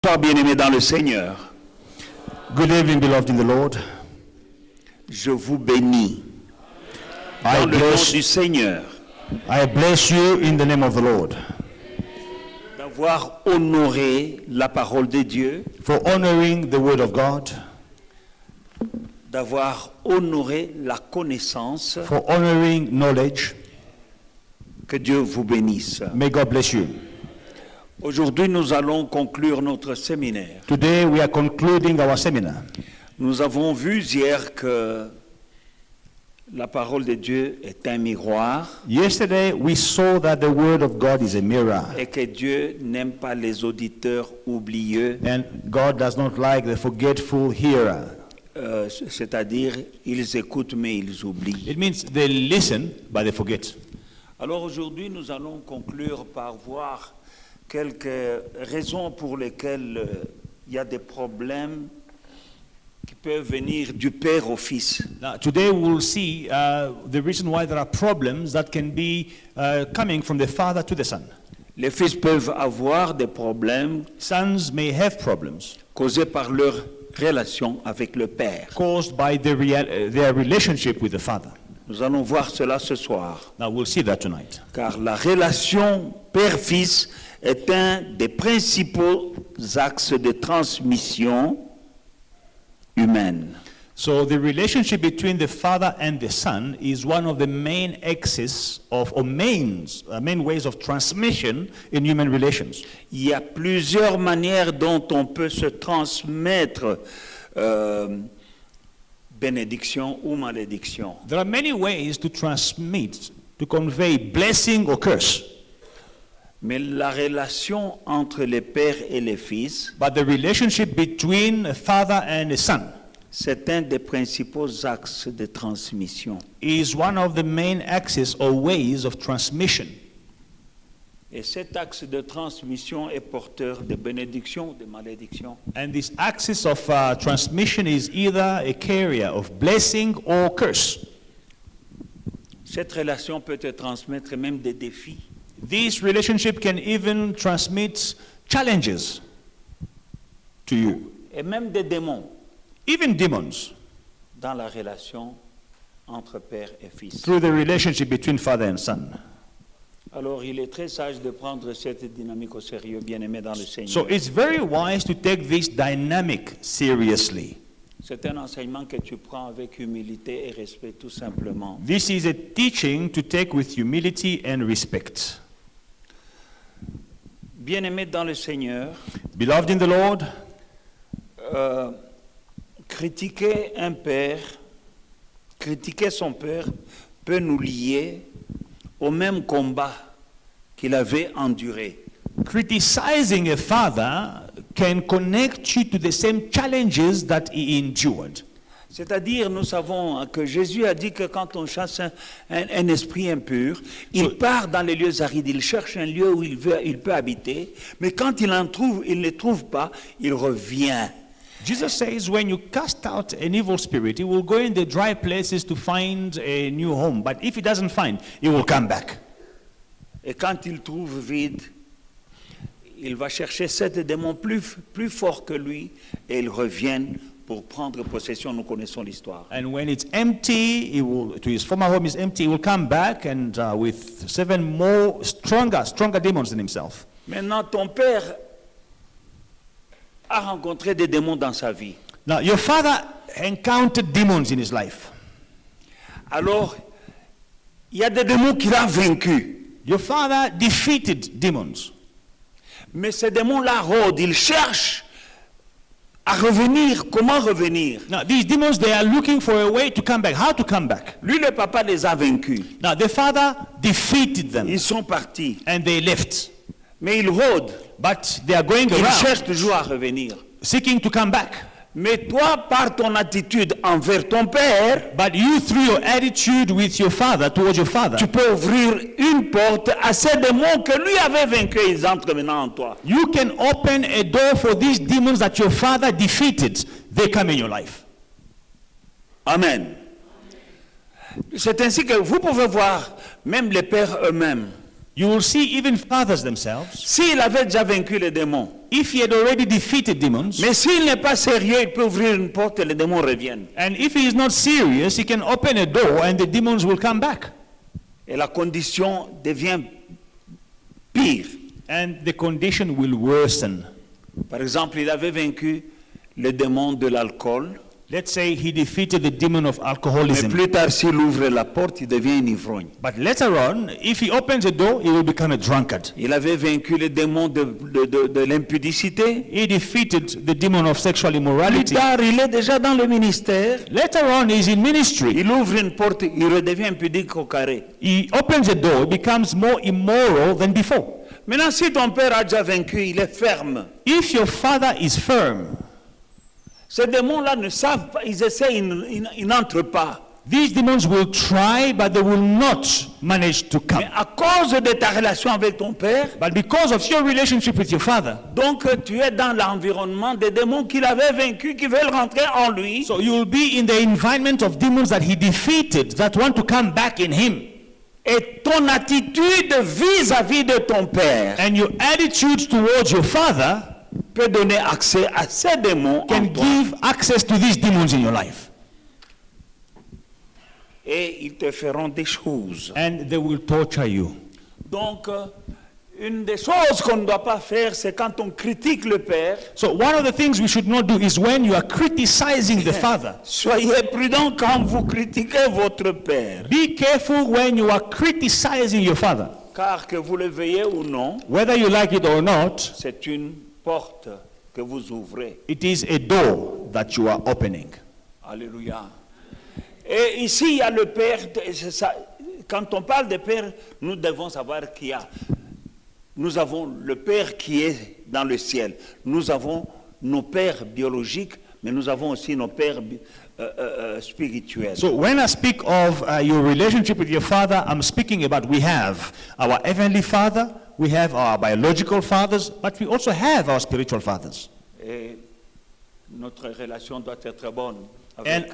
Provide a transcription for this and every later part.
Toi, bien-aimé dans le Seigneur, Good evening, beloved in the Lord. je vous bénis I dans le nom bless, du Seigneur I bless you in the name of the Lord d'avoir honoré la parole de Dieu, for honoring the word of God, d'avoir honoré la connaissance. for honoring knowledge. Que Dieu vous bénisse. May God bless you. Aujourd'hui, nous allons conclure notre séminaire. Today we are concluding our seminar. Nous avons vu hier que la parole de Dieu est un miroir Yesterday we saw that the word of God is a mirror, et que Dieu n'aime pas les auditeurs oublieux, and God does not like the forgetful hearer. c'est-à-dire ils écoutent mais ils oublient. It means they listen but they forget. Alors aujourd'hui, nous allons conclure par voir quelques raisons pour lesquelles il y a des problèmes qui peuvent venir du père au fils. Now, today we will see the reason why there are problems that can be coming from the father to the son. Les fils peuvent avoir des problèmes Sons may have problems causés par leur relation avec le père. caused by their relationship with the father. Nous allons voir cela ce soir, Now we'll see that tonight. car la relation père-fils est un des principaux axes de transmission humaine. So the relationship between the father and the son is one of the main axes main ways of transmission in human relations. Il y a plusieurs manières dont on peut se transmettre bénédiction ou malédiction. There are many ways to transmit, to convey blessing or curse. Mais la relation entre les pères et les fils, But the relationship between a father and a son c'est un des principaux axes de transmission. is one of the main axes or ways of transmission. Et cet axe de transmission est porteur de bénédiction ou de malédiction. And this axis of transmission is either a carrier of blessing or curse. Cette relation peut te transmettre même des défis. This relationship can even transmit challenges to you, Et même des démons even demons, dans la relation entre père et fils. through the relationship between father and son. Alors il est très sage de prendre cette dynamique au sérieux, bien-aimé dans le Seigneur. So it's very wise to take this dynamic seriously. C'est un enseignement que tu prends avec humilité et respect tout simplement. This is a teaching to take with humility and respect. Bien-aimé dans le Seigneur, Beloved in the Lord, critiquer un père, critiquer son père peut nous lier au même combat qu'il avait enduré. criticizing a father can connect you to the same challenges that he endured. C'est-à-dire, nous savons que Jésus a dit que quand on chasse un esprit impur, il part dans les lieux arides, il cherche un lieu où il peut habiter, mais quand il ne trouve pas, il revient. Jesus says when you cast out an evil spirit, he will go in the dry places to find a new home. But if he doesn't find, he will come back. Et quand il trouve vide, il va chercher 7 démons plus forts que lui et ils reviennent pour prendre possession. Nous connaissons l'histoire. And when it's empty, he will, to his former home is empty, he will come back and with 7 more stronger demons than himself. Maintenant, ton père a rencontré des démons dans sa vie. Now, your father encountered demons in his life. Alors, il y a des démons qu'il a vaincus. Your father defeated demons. Mais ces démons-là rôdent, ils cherchent à revenir. Comment revenir? Now, these demons, they are looking for a way to come back. How to come back? Lui, le papa les a vaincus. Now, the father defeated them Ils sont partis. and they left. Mais ils rôdent. But they are going Ils around cherchent toujours à revenir. seeking to come back. Mais toi, par ton attitude envers ton père, But you, through your attitude with your father, towards your father, tu peux ouvrir une porte à ces démons que lui avait vaincus. Ils entrent maintenant en toi. you can open a door for these demons that your father defeated. They come in your life. Amen. C'est ainsi que vous pouvez voir, même les pères eux-mêmes, You will see even fathers themselves, s'il avait déjà vaincu les démons, if he had already defeated demons, mais s'il n'est pas sérieux, il peut ouvrir une porte et les démons reviennent. and if he is not serious, he can open a door and the demons will come back. Et la condition devient pire. And the condition will worsen. Par exemple, il avait vaincu le démon de l'alcool, Let's say he defeated the demon of mais alcoholism. plus tard, s'il ouvre la porte, il devient un ivrogne. But later on, if he opens a door, he will become a drunkard. Il avait vaincu le démon de l'impudicité. He defeated the demon of sexual Plus immorality. tard, il est déjà dans le ministère. Later on, he's in ministry. Il ouvre une porte, il redevient impudique au carré. He opens a door, becomes more immoral than before. Maintenant, si ton père a déjà vaincu, il est ferme. If your father is firm, Ces démons-là ne savent pas, ils essaient, ils n'entrent pas. these demons will try, but they will not manage to come. Mais à cause de ta relation avec ton père, But because of your relationship with your father, donc tu es dans l'environnement des démons qu'il avait vaincus, qui veulent rentrer en lui. so you will be in the environment of demons that he defeated, that want to come back in him. Et ton attitude vis-à-vis de ton père And your attitude towards your father peut donner accès à ces démons en can toi. give access to these demons in your life. Et ils te feront des choses. And they will torture you. Donc, une des choses qu'on ne doit pas faire, c'est quand on critique le père, So one of the things we should not do is when you are criticizing the father. soyez prudents quand vous critiquez votre père. Be careful when you are criticizing your father. Car que vous le veuillez ou non, Whether you like it or not, c'est une porte que vous ouvrez. it is a door that you are opening. Alléluia. Et ici, il y a le père. C'est ça. Quand on parle de père, nous devons savoir qu'il y a. Nous avons le père qui est dans le ciel. Nous avons nos pères biologiques, mais nous avons aussi nos pères spirituels. So when I speak of your relationship with your father, I'm speaking about we have our heavenly father, we have our biological fathers, but we also have our spiritual fathers. Et notre relation doit être bonne avec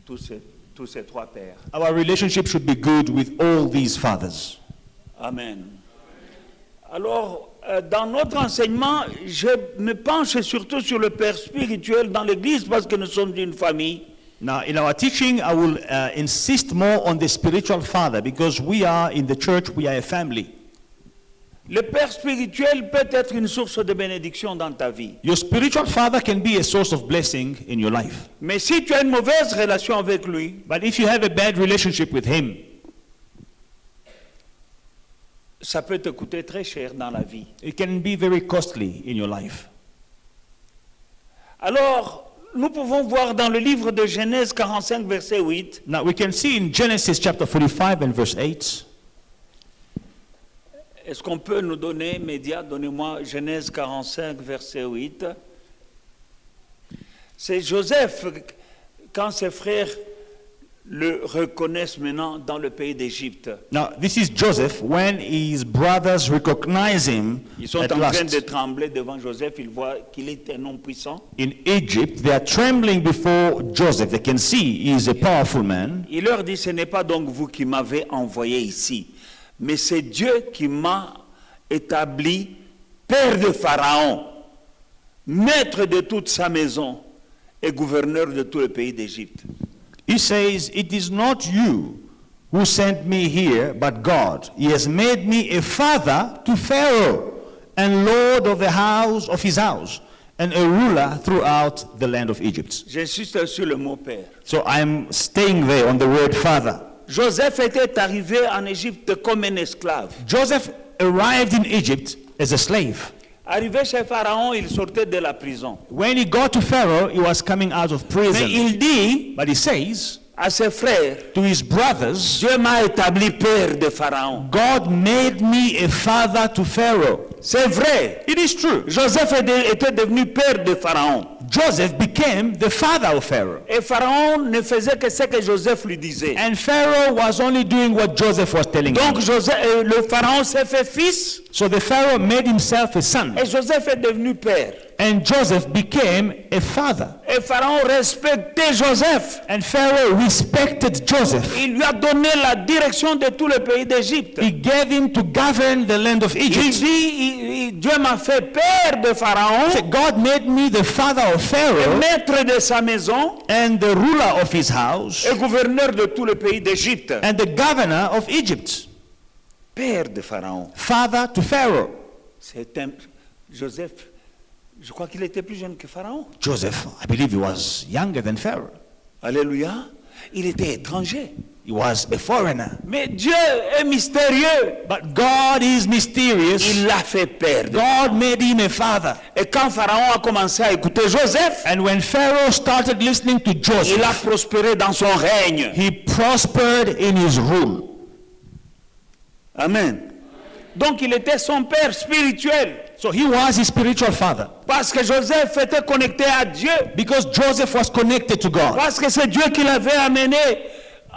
tous ces trois pères. Our relationship should be good with all these fathers. Amen. Alors, dans notre enseignement, je me penche surtout sur le père spirituel dans l'Église parce que nous sommes une famille. Now, in our teaching, I will insist more on the spiritual father because we are in the church, we are a family. Le père spirituel peut être une source de bénédiction dans ta vie. Your spiritual father can be a source of blessing in your life. Mais si tu as une mauvaise relation avec lui, But if you have a bad relationship with him, ça peut te coûter très cher dans la vie. it can be very costly in your life. Alors, nous pouvons voir dans le livre de Genèse 45, verset 8, Now, we can see in Genesis chapter 45 and verse 8. est-ce qu'on peut nous donner, médias, donnez-moi Genèse 45, verset 8. C'est Joseph, quand ses frères le reconnaissent maintenant dans le pays d'Égypte. Now, this is Joseph when his brothers recognize him Ils sont at en train last. de trembler devant Joseph, ils voient qu'il est un homme puissant. In Egypt, they are trembling before Joseph. They can see he is a powerful man. Il leur dit, ce n'est pas donc vous qui m'avez envoyé ici, mais c'est Dieu qui m'a établi père de Pharaon, maître de toute sa maison et gouverneur de tout le pays d'Égypte. He says, "It is not you who sent me here, but God. He has made me a father to Pharaoh and lord of the house of his house and a ruler throughout the land of Egypt." J'insiste sur le mot père. So I'm staying there on the word father. Joseph était arrivé en Égypte comme un esclave. Joseph arrived in Egypt as a slave. Arrivé chez Pharaon, il sortait de la prison. When he got to Pharaoh, he was coming out of Mais prison. il dit But he says à ses frères, to his brothers, Dieu m'a établi père de Pharaon. God made me a father to Pharaoh. C'est vrai. It is true. Joseph était devenu père de Pharaon. Joseph became the father of Pharaoh. Et Pharaon ne faisait que ce que Joseph lui disait. And Pharaoh was only doing what Joseph was telling him. Donc le Pharaon s'est fait fils So the Pharaoh made himself a son. et Joseph est devenu père. And Joseph became a father. Et Pharaon respectait Joseph. And Pharaoh respected Joseph. Il lui a donné la direction de tout le pays d'Égypte. He gave him to govern the land of Il Egypt. dit, Dieu m'a fait père de Pharaon, So God made me the father of Pharaoh maître de sa maison and the ruler of his house et gouverneur de tout le pays d'Égypte. and the governor of Egypt. Père de Pharaon. Father to Pharaoh. C'est un Joseph. Je crois qu'il était plus jeune que Pharaon. Joseph, I believe he was younger than Pharaoh. Alléluia. Il était étranger. He was a foreigner. Mais Dieu est mystérieux. But God is mysterious. Il l'a fait père. God made him a father. Et quand Pharaon a commencé à écouter Joseph, And when Pharaoh started listening to il a Joseph, prospéré dans son règne. he prospered in his rule. Amen. Donc il était son père spirituel. So he was his spiritual father. Parce que Joseph était connecté à Dieu. Because Joseph was connected to God. Parce que c'est Dieu qui l'avait amené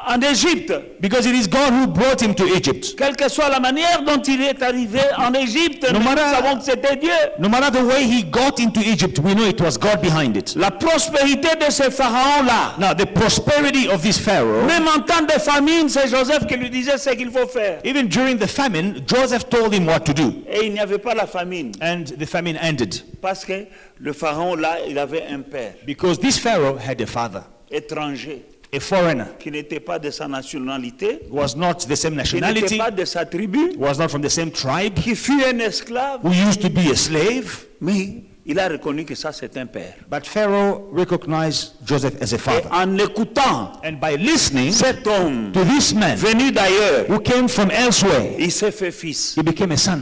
en Égypte. Because it is God who brought him to Egypt. Quelle que soit la manière dont il est arrivé en Égypte, No nous matter- savons que c'était Dieu. No matter the way he got into Egypt, we know it was God behind it. La prospérité de ce pharaon-là, Now, the prosperity of this Pharaoh, même en temps de famine, c'est Joseph qui lui disait ce qu'il faut faire. even during the famine, Joseph told him what to do. Et il n'y avait pas la famine. And the famine ended. Parce que le pharaon-là, il avait un père Because this Pharaoh had a father, étranger, a foreigner, qui n'était pas de sa nationalité, was not the same qui n'était nationality, pas de sa tribu, was not from the same tribe, qui fut un esclave. who used to be a slave. Mais il a reconnu que ça, c'est un père. But Pharaoh recognized Joseph as a Et father. en écoutant And by listening cet homme to this man venu d'ailleurs, who came from elsewhere, il s'est fait fils. he became a son.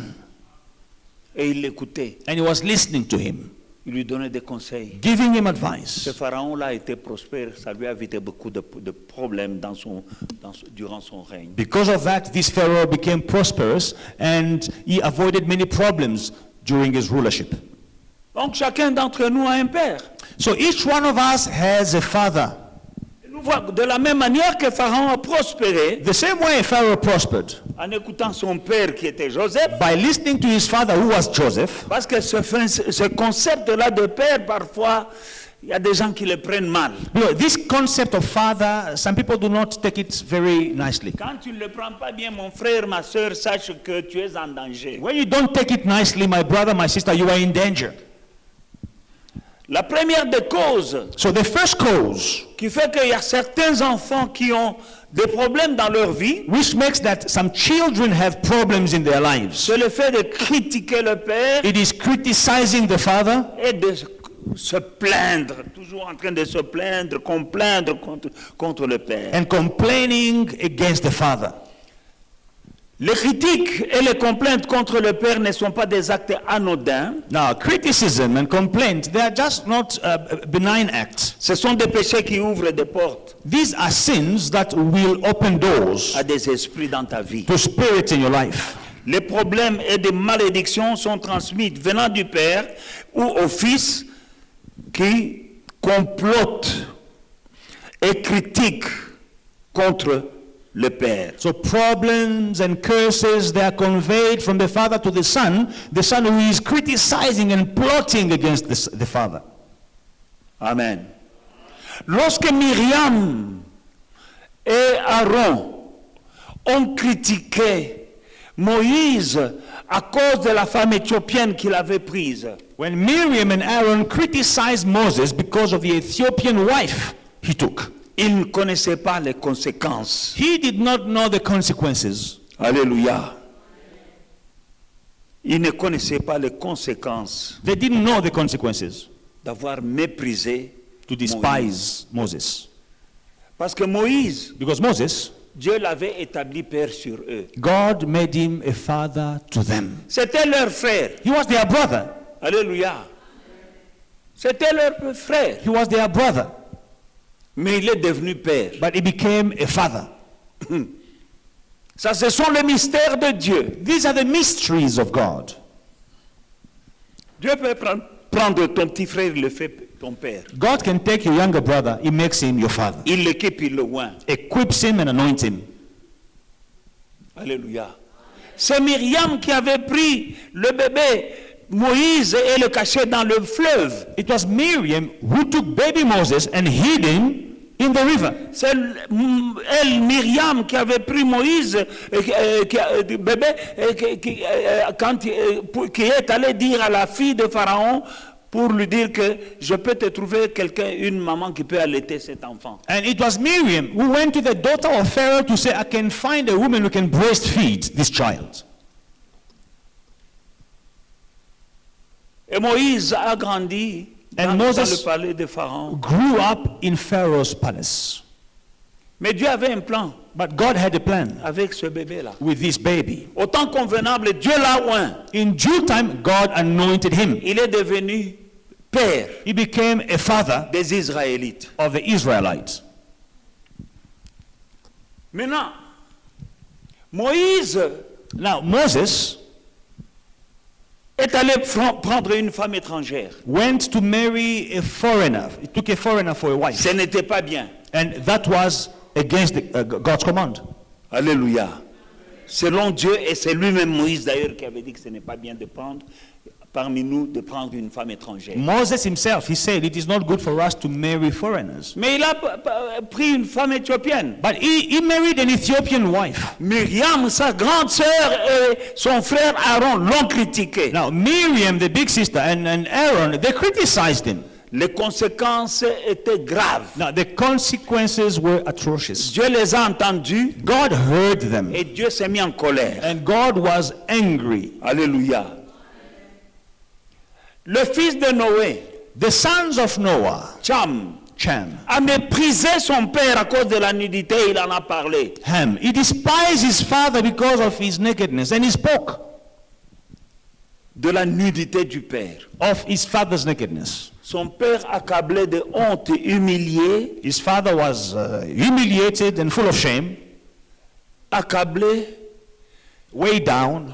Et il l'écoutait. And he was listening to him, Il lui donnait des conseils. giving him Ce advice. pharaon-là était prospère. Ça lui a évité beaucoup de problèmes durant son règne. Because of that, this Pharaoh became prosperous and he avoided many problems during his rulership. Donc chacun d'entre nous a un père. So each one of us has a father. Nous voyons de la même manière que Pharaon a prospéré The same way Pharaoh prospered, en écoutant son père qui était Joseph. by listening to his father who was Joseph. Parce que ce concept-là de père, parfois, il y a des gens qui le prennent mal. You know, this concept of father, some people do not take it very nicely. Quand tu ne le prends pas bien, mon frère, ma soeur, sache que tu es en danger. When you don't take it nicely, my brother, my sister, you are in danger. La première des causes So the first cause qui fait qu'il y a certains enfants qui ont des problèmes dans leur vie, which makes that some children have problems in their lives, c'est le fait de critiquer le père it is criticizing the father et de se plaindre, toujours en train de se plaindre, complaindre contre le père. and complaining against the father. Les critiques et les complaintes contre le père ne sont pas des actes anodins, Now, criticism and complaint, they are just not benign acts. ce sont des péchés qui ouvrent des portes These are sins that will open doors à des esprits dans ta vie. to spirits in your life. Les problèmes et des malédictions sont transmis venant du père ou au fils qui complote et critique contre le père. So problems and curses, they are conveyed from the father to the son who is criticizing and plotting against the father. Amen. Lorsque Myriam et Aaron ont critiqué Moïse à cause de la femme éthiopienne qu'il avait prise, When Miriam and Aaron criticized Moses because of the Ethiopian wife he took, ils ne connaissaient pas les conséquences. he did not know the consequences. Alléluia. Ils ne connaissaient pas les conséquences They didn't know the consequences d'avoir méprisé to Moïse. despise Moses. Parce que Moïse, Because Moses, Dieu l'avait établi père sur eux. God made him a father to them. C'était leur frère. He was their brother. Alléluia. C'était leur frère. He was their brother. Mais il est devenu père. But he became a father. Ça, ce sont les mystères de Dieu. These are the mysteries of God. Dieu peut prendre ton petit frère, il le fait ton père. God can take your younger brother, he makes him your father. Il l'équipe, il le oint. Equips him and anoints him. Alléluia. C'est Myriam qui avait pris le bébé Moïse et le cachait dans le fleuve. It was Miriam who took baby Moses and hid him in the river. C'est elle, Myriam, qui avait pris Moïse, bébé, qui est allé dire à la fille de Pharaon pour lui dire que je peux te trouver quelqu'un, une maman qui peut allaiter cet enfant. And it was Miriam who went to the daughter of Pharaoh to say, I can find a woman who can breastfeed this child. Et Moïse a grandi dans le palais de Pharaon. Grew up in Pharaoh's palace. Mais Dieu avait un plan. But God had a plan avec ce bébé-là. With this baby. Au temps convenable, Dieu l'a oint. In due time, God anointed him. Il est devenu père. He became a father des Israélites. Of the Israelites. Maintenant, Moses est allé prendre une femme étrangère. Went to marry a foreigner. He took a foreigner for a wife. Ce n'était pas bien. And that was against God's command. Alléluia. Selon Dieu, et c'est lui-même Moïse d'ailleurs qui avait dit que ce n'est pas bien de prendre parmi nous de prendre une femme étrangère. Moses himself, he said it is not good for us to marry foreigners. Mais il a pris une femme éthiopienne. But he married an Ethiopian wife. Miriam, sa grande sœur et son frère Aaron l'ont critiqué. Now Miriam, the big sister, and Aaron, they criticized him. Les conséquences étaient graves. Now the consequences were atrocious. Dieu les a entendus. God heard them. Et Dieu s'est mis en colère. And God was angry. Alléluia. Le fils de Noé, the sons of Noah, Cham, a méprisé son père à cause de la nudité, il en a parlé. Ham, he despised his father because of his nakedness, and he spoke de la nudité du père. Of his father's nakedness. Son père accablé de honte, humilié. His father was humiliated and full of shame. Accablé, way down.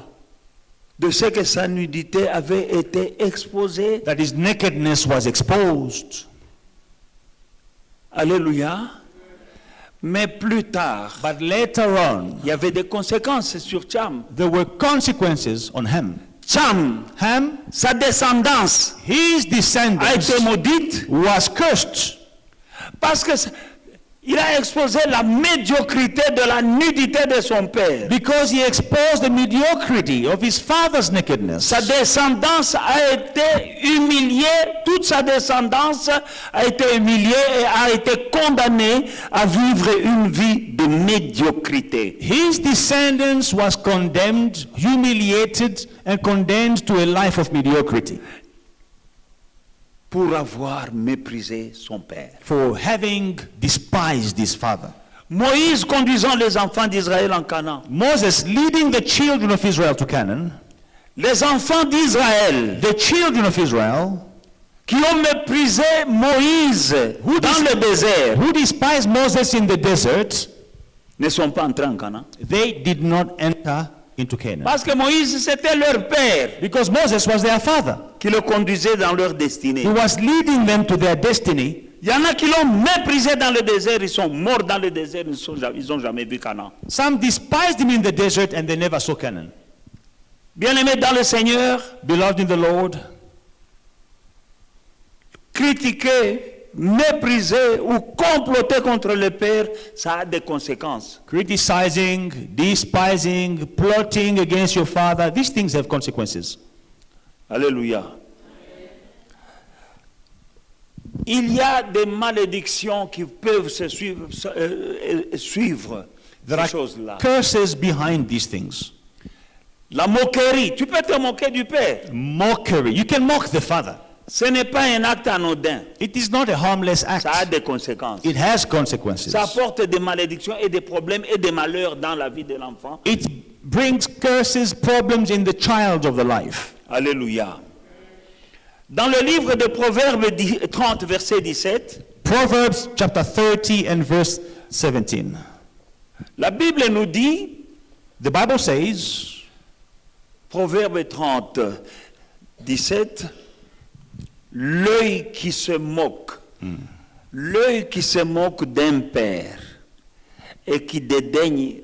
De ce que sa nudité avait été exposée. That his nakedness was exposed. Alléluia. Mais plus tard, but later on, il y avait des conséquences sur Cham. There were consequences on him. Cham, sa descendance, his descendants, a été maudite, was cursed. Parce que il a exposé la médiocrité de la nudité de son père. Because he exposed the mediocrity of his father's nakedness. Sa descendance a été humiliée, toute sa descendance a été humiliée et a été condamnée à vivre une vie de médiocrité. His descendants was condemned, humiliated and condemned to a life of mediocrity. Pour avoir méprisé son père. For having despised his father. Moïse conduisant les enfants d'Israël en Canaan. Moses leading the children of Israel to Canaan. Les enfants d'Israël. The children of Israel. Qui ont méprisé Moïse dans le désert. Who despised Moses in the desert. Ne sont pas entrés en Canaan. They did not enter into Canaan. Parce que Moïse c'était leur père. Because Moses was their father. Qui le conduisait dans leur destinée. He was leading them to their destiny. Il y en a qui l'ont méprisé dans le désert, ils sont morts dans le désert, ils n'ont jamais vu Canaan. Some despised him in the desert and they never saw Canaan. Bien-aimés dans le Seigneur, beloved in the Lord, critiquer, mépriser ou comploter contre le Père, ça a des conséquences. Criticizing, despising, plotting against your father, these things have consequences. Alléluia. Il y a des malédictions qui peuvent se suivre ces choses-là. Curses behind these things. La moquerie, tu peux te moquer du Père. Mockery, you can mock the father. Ce n'est pas un acte anodin. It is not a harmless act. Ça a des conséquences. It has consequences. Ça apporte des malédictions et des problèmes et des malheurs dans la vie de l'enfant. It brings curses, problems in the child of the life. Alléluia. Dans le livre de Proverbes 30, verset 17. Proverbs chapter 30 and verse 17. La Bible nous dit, the Bible says, Proverbes 30, 17, l'œil qui se moque, l'œil qui se moque d'un père et qui dédaigne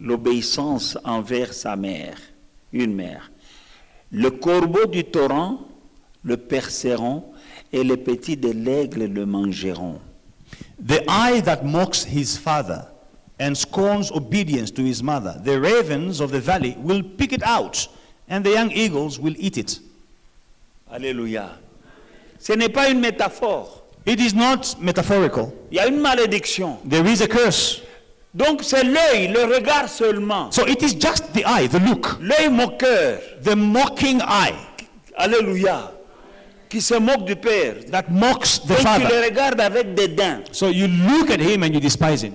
l'obéissance envers sa mère, une mère, Le corbeau du torrent le perceront, et les petits de l'aigle le mangeront. The eye that mocks his father and scorns obedience to his mother, the ravens of the valley will pick it out, and the young eagles will eat it. Alléluia. Ce n'est pas une métaphore. It is not metaphorical. Il y a une malédiction. There is a curse. Donc c'est l'œil, le regard seulement. So it is just the eye, the look, L'œil moqueur. the mocking eye Alléluia. Qui se moque du Père. that mocks the Et tu father. le regardes avec dédain. So you look at him and you despise him.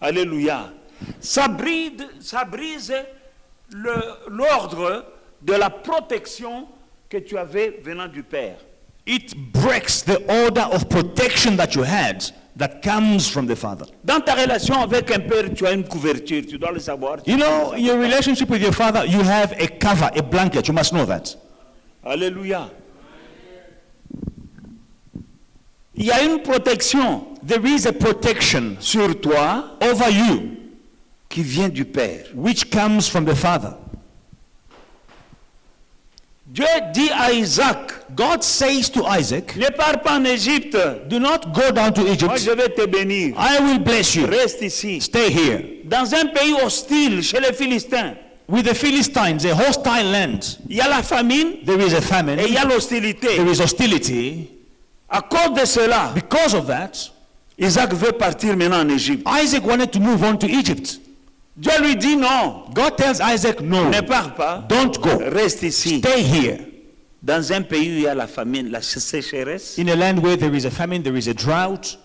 Alléluia. Ça brise l'ordre de la protection que tu avais venant du Père. It breaks the order of protection that you had that comes from the father. Dans ta relation avec un père, tu as une couverture, tu dois le savoir. You know, your relationship with your father, you have a cover, a blanket. You must know that. Alléluia. Il y a une protection There is a protection sur toi over you qui vient du Père. which comes from the father. Dieu dit à Isaac, God says to Isaac, ne pars pas en Égypte. do not go down to Moi, Egypt. je vais te bénir. I will bless you. Reste ici. Stay here. Dans un pays hostile, chez les Philistins, With the Philistines, a hostile land, il y a la famine there is a famine, et il y a l'hostilité. there is hostility. À cause de cela, Because of that, Isaac veut partir maintenant en Égypte. Isaac wanted to move on to Egypt. Dieu lui dit non, God tells Isaac, no, ne pars pas. don't go. Reste ici. Stay here. Dans un pays où il y a la famine, la sécheresse In a land where there is a famine, there is a drought,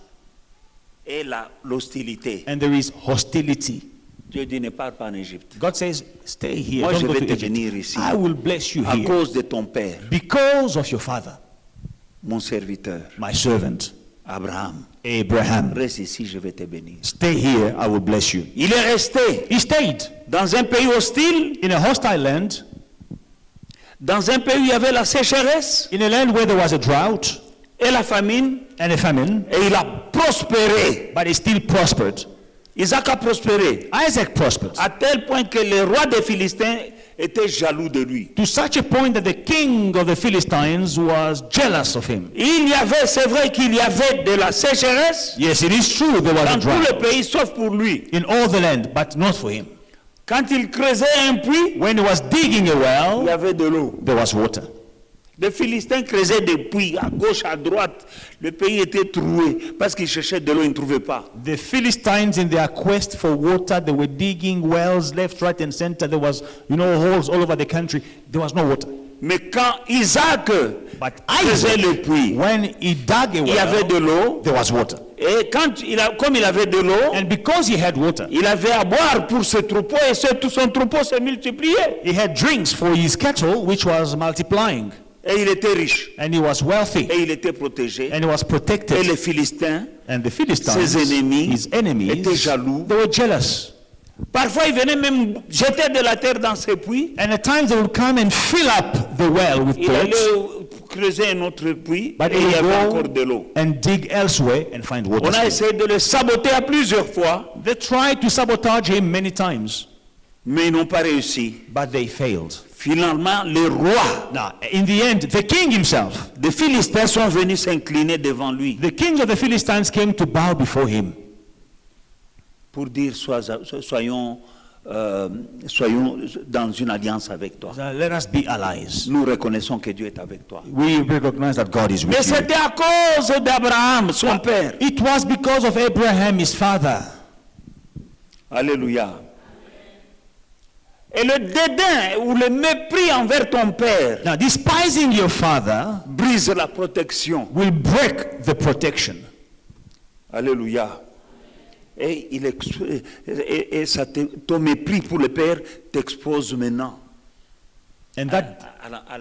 et l'hostilité. and there is hostility. Dieu dit ne pars pas en Égypte. God says, stay here. Moi, Don't je go vais to te Egypt. bénir ici. I will bless you À here cause de ton père, because of your father, mon serviteur, my servant, Abraham. Abraham. Reste ici, je vais te bénir. Stay here, I will bless you. Il est resté He stayed dans un pays hostile, in a hostile land, dans un pays où il y avait la sécheresse in a land where there was a drought et la famine, and a famine, et il a prospéré. but he still prospered. Isaac a prospéré Isaac prospered à tel point que le roi des Philistins était jaloux de lui. to such a point that the king of the Philistines was jealous of him. Il y avait, c'est vrai qu'il y avait de la sécheresse Yes, it is true there was a dans tout le drought pays sauf pour lui. in all the land, but not for him. Quand il creusait un puits, When he was digging a il y well, avait de l'eau. there was water. Les Philistins creusaient des puits à gauche, à droite. Le pays était troué parce qu'ils cherchaient de l'eau, ils ne trouvaient pas. The Philistines, in their quest for water, they were digging wells left, right, and center. There was, holes all over the country. There was no water. Mais quand Isaac But creusait Isaac, le puits, when he dug a il y avait well, de l'eau. there was water. Et comme il avait de l'eau, And because he had water, il avait à boire pour ce troupeau et tout son troupeau se multipliait. he had drinks for his cattle, which was multiplying. Et il était riche. And he was wealthy. Et il était protégé. And he was Et protected. les Philistins, And the Philistines, ses ennemis, his enemies, étaient jaloux. they were jealous. Parfois, ils venaient même jeter de la terre dans ses puits. And at times they would come and fill up the well with Il dirt, allait creuser un autre puits but et he il y avait would encore de go l'eau. and dig elsewhere and find water. On a still. essayé de le saboter à plusieurs fois, They tried to sabotage him many times, mais ils n'ont pas réussi. but they failed. Finalement, les rois Now, in the end, the king himself, des Philistins sont venus s'incliner devant lui the kings of the Philistines came to bow before him pour dire soyons dans une alliance avec toi. Let us be allies. Nous reconnaissons que Dieu est avec toi. We recognize that God is Mais with you. c'était à cause d'Abraham, son père. It was because of Abraham, his father. Alléluia. Et le dédain ou le mépris envers ton père Now, despising your father brise la protection. will break the protection. Alléluia. Et, ton mépris pour le père t'expose maintenant And that, à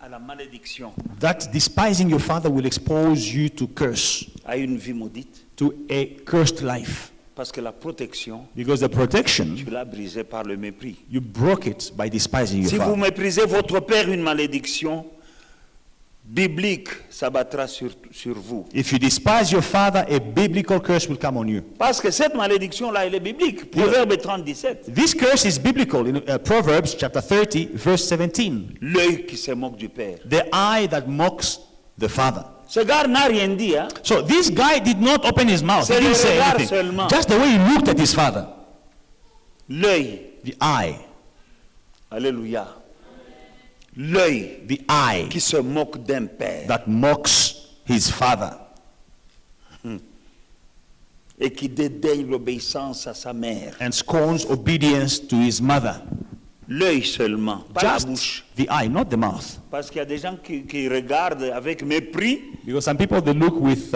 la malédiction, that despising your father will expose you to curse, à une vie maudite. to a cursed life. Parce que la protection, Because the protection, tu l'as brisée par le mépris. you broke it by despising your Si vous father. méprisez votre père, une malédiction biblique s'abattra sur vous. If you despise your father, a biblical curse will come on you. Parce que cette malédiction-là, elle est biblique. Proverbe 30:17. This curse is biblical in Proverbs chapter 30, verse 17. L'œil qui se moque du père. The eye that mocks the father. Ce gars n'a rien dit, hein? So this guy did not open his mouth. He C'est le didn't say regard anything. seulement. Just the way he looked at his father. L'œil. The eye. Alléluia. L'œil The eye qui se moque d'un père that mocks his father et qui dédaigne l'obéissance à sa mère. and scorns obedience to his mother. L'œil seulement, pas la bouche. Just the eye, not the mouth. Parce qu'il y a des gens qui regardent avec mépris. Because some people, they look with,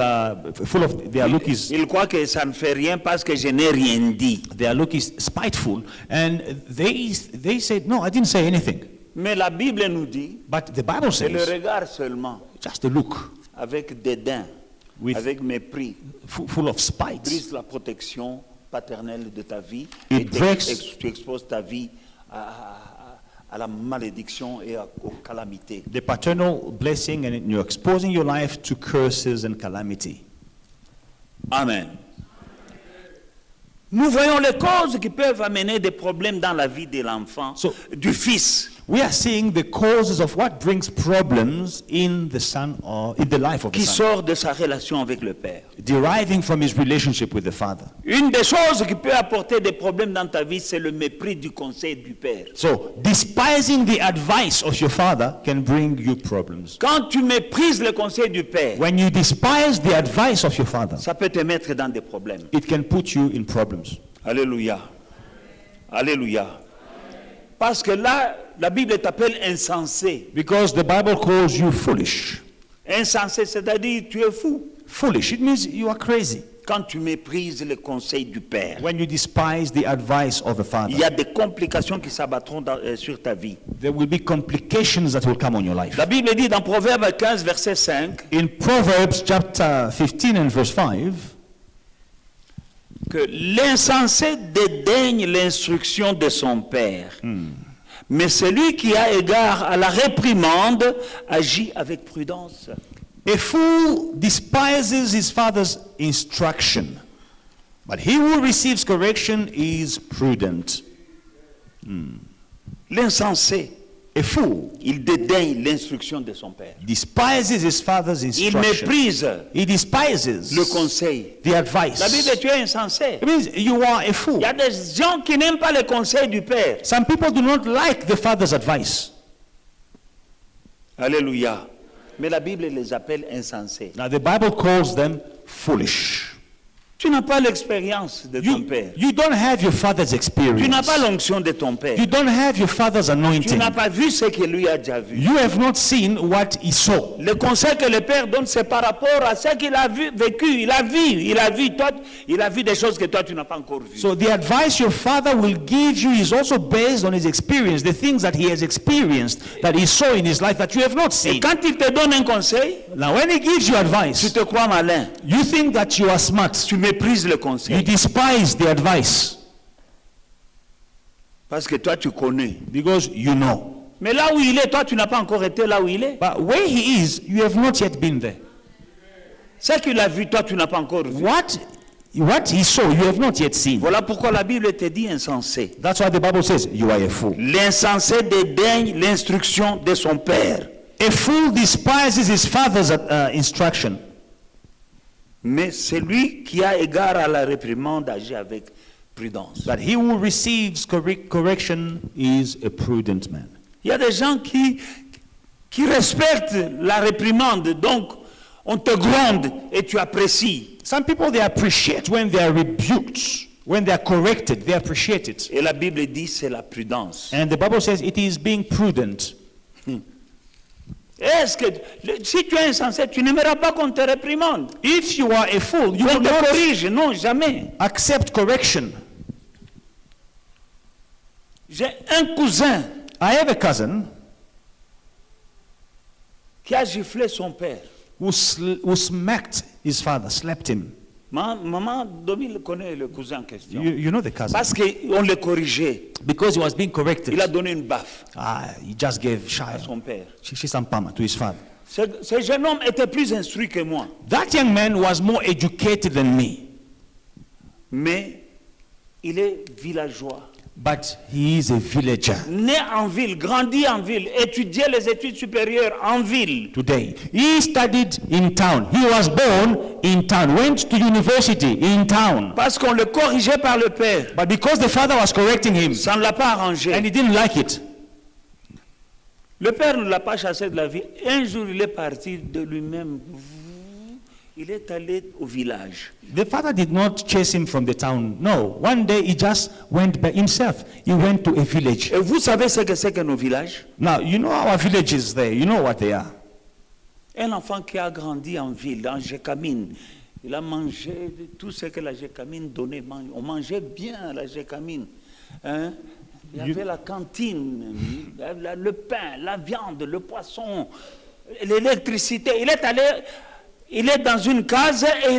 full of, their look is, Ils croient que ça ne fait rien parce que je n'ai rien dit. their look is spiteful. And they said, no, I didn't say anything. Mais la Bible nous dit, But the Bible c'est le says, regard seulement, just the look, avec dédain, With- avec mépris, full of spite. brise la protection paternelle de ta vie It et breaks- tu exposes ta vie à la malédiction et aux calamités. The paternal blessing, and you're exposing your life to curses and calamity. Amen. Nous voyons les causes qui peuvent amener des problèmes dans la vie de l'enfant, So- du fils. We are seeing the causes of what brings problems in the son or in the life of the Qui son, sort de sa relation avec le père. deriving from his relationship with the father. Une des choses qui peut apporter des problèmes dans ta vie, c'est le mépris du conseil du père. So, despising the advice of your father can bring you problems. Quand tu méprises le conseil du père, When you despise the advice of your father, ça peut te mettre dans des problèmes. it can put you in problems. Alléluia. Alléluia. Parce que là, la Bible t'appelle insensé. Because the Bible calls you foolish. Insensé, c'est-à-dire tu es fou. Foolish, it means you are crazy. Quand tu méprises le conseil du père, When you despise the advice of the il father, y a des complications qui s'abattront sur ta vie. there will be complications that will come on your life. La Bible dit dans Proverbe 15, verset 5, In Proverbs chapter 15 and verse 5, que l'insensé dédaigne l'instruction de son père. Mais celui qui a égard à la réprimande agit avec prudence. a fool despises his father's instruction, but he who receives correction is prudent. L'insensé, A fool il dédaigne l'instruction de son père. despises his father's Il instruction. méprise He despises le conseil. the advice. La Bible, tu es insensé. It means you are a fool. Il y a des gens qui n'aiment pas le conseil du père. Some people do not like the father's advice. Alléluia. Mais la Bible les appelle insensés. Now the Bible calls them foolish. Tu n'as pas l'expérience de ton père. You don't have your father's Tu experience. n'as pas l'onction de ton père. You don't have your father's Tu anointing. n'as pas vu ce que lui a déjà vu. You have not seen what he saw. Le conseil que le père donne, c'est par rapport à ce qu'il a vécu. Il a vu, toi, il a vu des choses que toi, tu n'as pas encore vues. So the advice your father will give you is also based on his experience, the things that he has experienced, that he saw in his life that you have not Et seen. quand il te donne un conseil, Now when he gives you tu advice, te crois malin. you think that you are smart. Tu méprises le You conseil. despise the advice Parce que toi, tu connais. because you know. Mais là où il est, toi, tu n'as pas encore été là où il est. But where he is, you have not yet been there. Ce qu'il a vu, toi, tu n'as pas encore vu. What he saw, you have not yet seen. Voilà pourquoi la Bible te dit insensé. That's why the Bible says you are a fool. L'insensé dédaigne l'instruction de son père. A fool despises his father's instruction, Mais celui qui a égard à la réprimande agit avec prudence. but he who receives correction is a prudent man. Il y a des gens qui respectent la réprimande, donc on te gronde et tu apprécies. Some people, they appreciate when they are rebuked, when they are corrected, they appreciate it. Et la Bible dit c'est la prudence. And the Bible says it is being prudent. Est-ce que si tu es insensé, tu n'aimeras pas qu'on te réprimande, If you are a fool, you qu'on will te not corrige? Non, jamais. accept correction. J'ai un cousin I have a cousin qui a giflé son père. who smacked his father, slapped him. Maman Domi connaît le cousin en question. You know the cousin. Parce qu'on le corrigeait. Because he was being corrected. Il a donné une baffe He just gave shy. à son père. She sampama to his father. Ce jeune homme était plus instruit que moi. That young man was more educated than me. Mais il est villageois. But he is a villager Né en ville, grandi en ville, étudié les études supérieures en ville. today. He studied in town. He was born in town, went to university in town. Parce qu'on le corrigeait par le père. But because the father was correcting him Ça ne l'a pas and arrangé. he didn't like it, Le père ne l'a pas chassé de la ville. Un jour, il est parti de lui-même. Il est allé au village. the father did not chase him from the town. No, one day he just went by himself. He went to a village. Et vous savez ce que c'est que nos villages? Now, you know our villages there. You know what they are. Un enfant qui a grandi en ville, en Gécamine, il a mangé tout ce que la Gécamine donnait. On mangeait bien à la Gécamine. Hein? Il y avait la cantine, le pain, la viande, le poisson, l'électricité. Il est dans une case et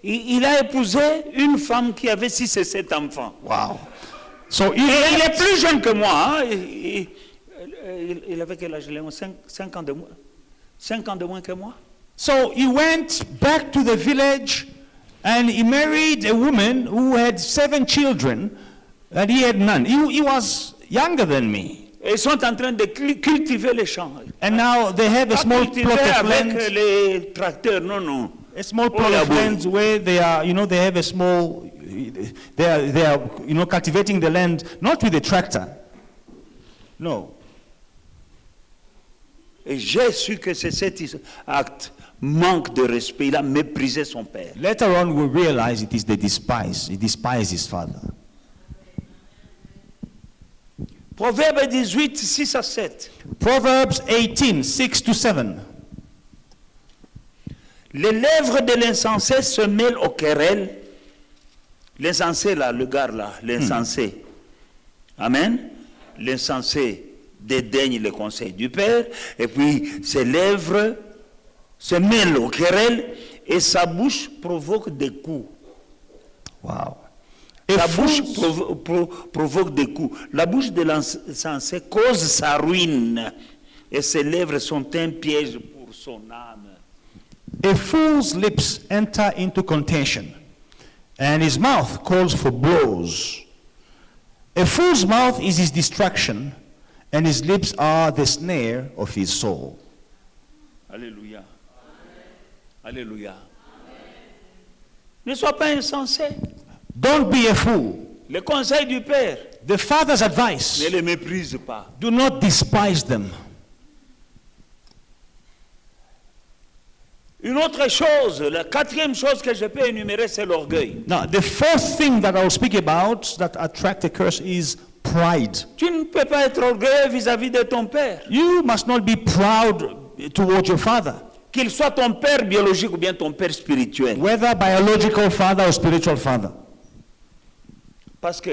il a épousé une femme qui avait 6 et 7 enfants. Wow. So Et il est plus jeune que moi. Hein? Il avait quel âge? 5 ans de moins. 5 ans de moins que moi. So he went back to the village and he married a woman who had 7 children and he had none. He was younger than me. Et ils sont en train de cultiver les champs. And now they have a Pas small cultiver plot of avec land. les tracteurs, non, non. A small plot yeah, of boy. land where they are, they have a small, they are, cultivating the land, not with a tractor. No. Et j'ai su que c'est cet acte, manque de respect. Il a méprisé son père. Later on we realize it is the despise. He despised his father. Proverbe 18, 6 à 7. Proverbs 18, 6 to 7. Les lèvres de l'insensé se mêlent aux querelles. L'insensé là, le gars là, l'insensé. Amen. L'insensé dédaigne les conseils du père. Et puis ses lèvres se mêlent aux querelles et sa bouche provoque des coups. Wow. La bouche provoque des coups. La bouche de l'insensé cause sa ruine et ses lèvres sont un piège pour son âme. A fool's lips enter into contention, and his mouth calls for blows. A fool's mouth is his distraction, and his lips are the snare of his soul. Alléluia. Alléluia. Ne sois pas insensé. Don't be a fool. Les conseils du Père, The Father's advice, ne les méprise pas. do not despise them. Une autre chose, la 4e chose que je peux énumérer, c'est l'orgueil. Now, the 4th thing that I'll speak about that attract a curse is pride. Tu ne peux pas être orgueilleux vis-à-vis de ton Père. You must not be proud towards your father, Qu'il soit ton Père biologique ou bien ton Père spirituel. whether biological father or spiritual father. Parce que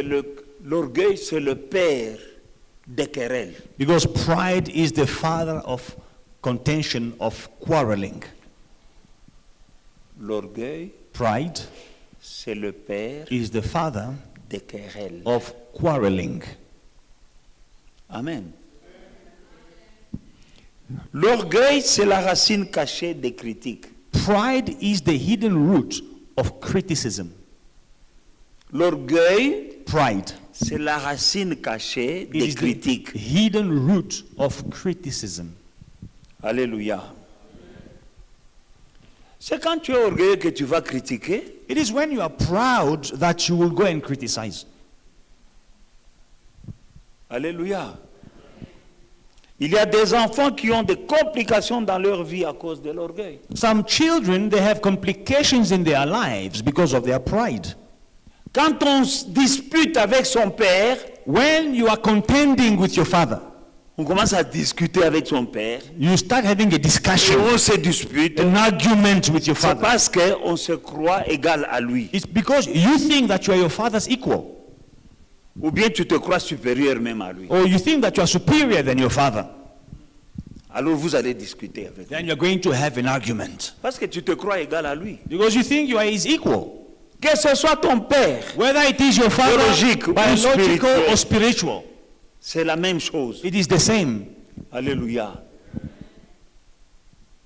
l'orgueil, c'est le père des querelles. Because pride is the father of contention, of quarreling. L'orgueil, Pride c'est le père is the father des querelles. of quarreling. Amen. L'orgueil, c'est la racine cachée des critiques. Pride is the hidden root of criticism. L'orgueil, Pride c'est la racine cachée des is the critiques. hidden root of criticism. Alléluia. C'est quand tu es orgueilleux que tu vas critiquer. It is when you are proud that you will go and criticize. Alléluia. Il y a des enfants qui ont des complications dans leur vie à cause de l'orgueil. Some children, they have complications in their lives because of their pride. Quand on se dispute avec son père, When you are contending with your father, on commence à discuter avec son père, you start having a et discussion, on se dispute, an argument with your c'est father. parce qu'on se croit égal à lui. It's because you think that you are your father's equal, Ou bien tu te crois supérieur même à lui. or you think that you are superior than your father. Alors vous allez discuter avec lui. Then you're going to have an argument. Parce que tu te crois égal à lui. Because you think you are his equal. Que ce soit ton père, Whether it is your father, Biologique ou biological spirituel. or spiritual, c'est la même chose. it is the same. Alléluia.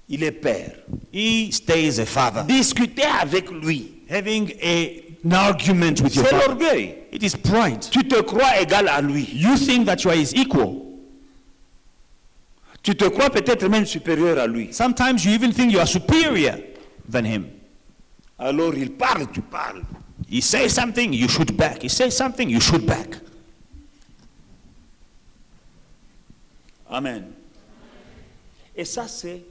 Il est père. He stays a father. Discuter avec lui. Having an argument with your C'est father. l'orgueil. It is pride. Tu te crois égal à lui. You think that you are his equal. Tu te crois peut-être même supérieur à lui. Sometimes you even think you are superior than him. Alors il parle, tu parles. He says something, you shoot back. He says something, you shoot back. Amen. Et ça, c'est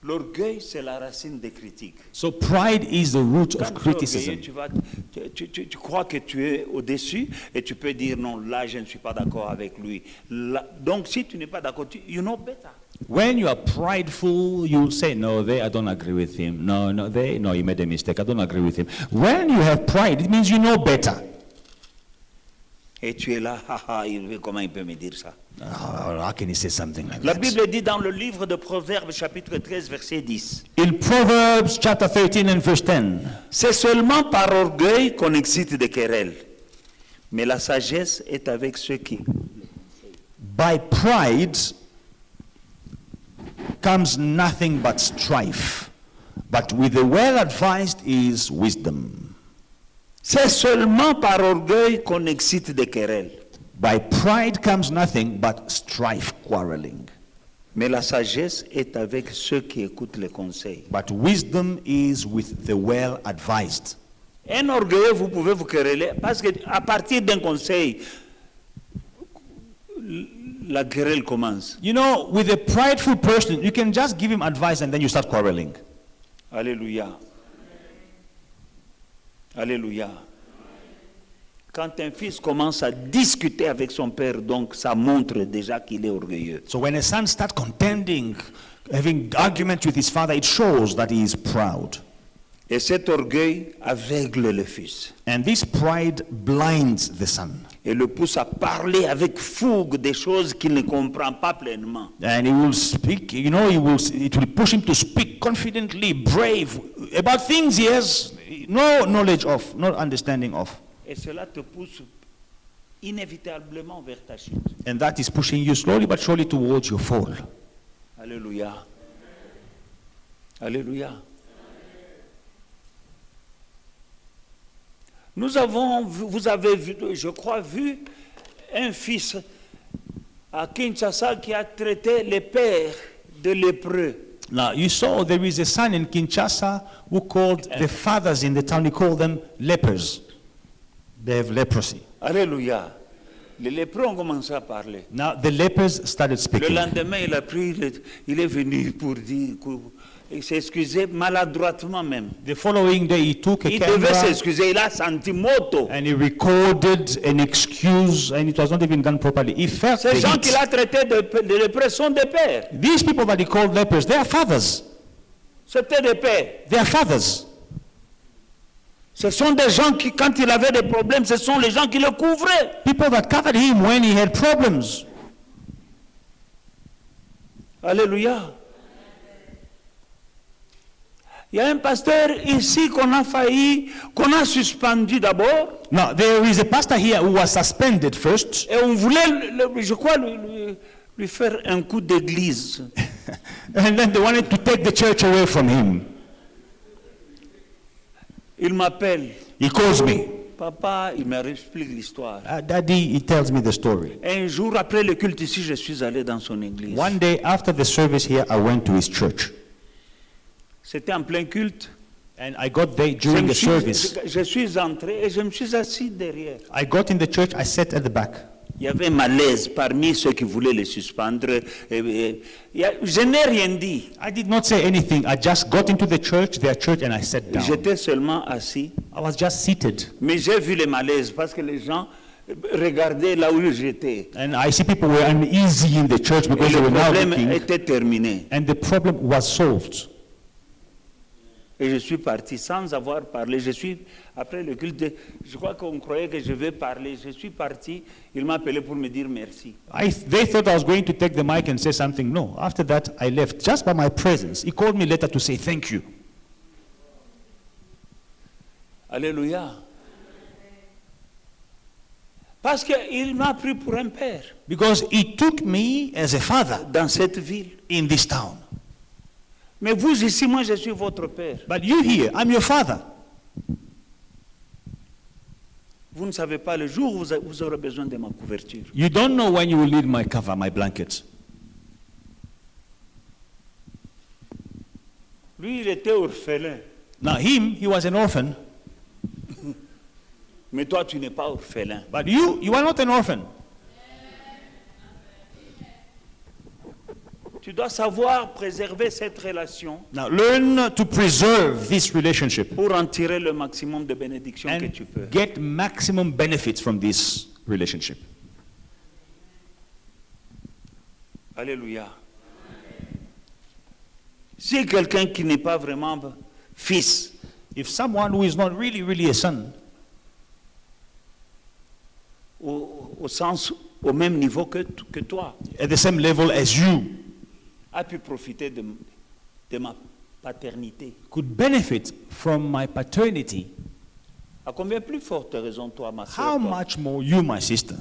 l'orgueil, c'est la racine des critiques. So pride is the root Quand of tu es criticism. orgueilleux, tu crois que tu es au-dessus et tu peux dire non, là je ne suis pas d'accord avec lui. Là, donc si tu n'es pas d'accord, you know better. When you are prideful, you say, no, I don't agree with him. No, he made a mistake. I don't agree with him. When you have pride, it means you know better. Et tu es là, comment il peut me dire ça? How can he say something like La that? Bible dit dans le livre de Proverbes, chapitre 13, verset 10. In Proverbs chapter 13 and verse 10, C'est seulement par orgueil qu'on excite des querelles. Mais la sagesse est avec ceux qui... by pride comes nothing but strife, but with the well-advised is wisdom. C'est seulement par orgueil qu'on excite des querelles. By pride comes nothing but strife, quarreling. Mais la sagesse est avec ceux qui écoutent les conseils. But wisdom is with the well-advised. Un orgueilleux, vous pouvez vous quereller parce qu'à partir d'un conseil, la querelle commence. You know, with a prideful person, you can just give him advice and then you start quarreling. Alléluia. Alléluia. Quand un fils commence à discuter avec son père, donc ça montre déjà qu'il est orgueilleux. So when a son starts contending, having arguments with his father, it shows that he is proud. Et cet orgueil aveugle le fils And this pride blinds the son. et le pousse à parler avec fougue des choses qu'il ne comprend pas pleinement. And he will speak, you know, it will push him to speak confidently, brave, about things he has no knowledge of, no understanding of. Et cela te pousse inévitablement vers ta chute. And that is pushing you slowly but surely towards your fall. Alléluia. Alléluia. Vous avez vu, je crois, vu un fils à Kinshasa qui a traité les pères de lépreux. Now, you saw there is a son in Kinshasa who called the fathers in the town, he called them lepers. They have leprosy. Alléluia. Les lépreux ont commencé à parler. Now, the lepers started Le speaking. lendemain, il est venu pour dire, il s'est excusé maladroitement même. The following day, he took a Il devait camera s'excuser, il a senti moto. and he recorded an excuse, and it was not even done properly. He felt the Ces gens heat. qu'il a traités de lépreux sont des pères. These people that he called lepers, they are fathers. C'était des pères. They are fathers. Ce sont des gens qui, quand il avait des problèmes, ce sont les gens qui le couvraient. People that covered him when he had problems. Alléluia. Il y a un pasteur ici qu'on a suspendu d'abord. Now, there is a pastor here who was suspended first. Et on voulait, je crois, lui faire un coup d'église. And then they wanted to take the church away from him. Il m'appelle. He calls me. Papa, il m'explique l'histoire. Daddy, he tells me the story. Un jour après le culte ici, je suis allé dans son église. One day after the service here, I went to his church. C'était en plein culte. And I got there during the service. Je suis entré et je me suis assis derrière. I got in the church, I sat at the back. Il y avait un malaise parmi ceux qui voulaient le suspendre. Je n'ai rien dit. I did not say anything. I just got into their church, and I sat down. J'étais seulement assis. I was just seated. Mais j'ai vu le malaise parce que les gens regardaient là où j'étais. And I see people were uneasy in the church Et because they le were now problème looking. était terminé. And the problem was solved. Et je suis parti sans avoir parlé. Après le culte, je crois qu'on croyait que je vais parler. Je suis parti. Il m'a appelé pour me dire merci. They thought I was going to take the mic and say something. No. After that, I left just by my presence. He called me later to say thank you. Alléluia. Parce qu'il m'a pris pour un père Because he took me as a father dans cette ville. in this town. Mais vous ici, moi je suis votre père. But you here, I'm your father. Vous ne savez pas le jour où vous aurez besoin de ma couverture. You don't know when you will need my cover, my blanket. Lui, il était orphelin. Now he was an orphan. Mais toi, tu n'es pas orphelin. But you are not an orphan. Tu dois savoir préserver cette relation Now learn to preserve this relationship pour en tirer le maximum de bénédictions que and tu peux. get maximum benefits from this relationship. Alléluia. Si quelqu'un qui n'est pas vraiment fils, If someone who is not really a son, au sens, au même niveau que toi, at the same level as you, a pu profiter de ma paternité, could benefit from my paternity, à combien plus forte raison toi, ma how soeur, toi, much more you, my sister,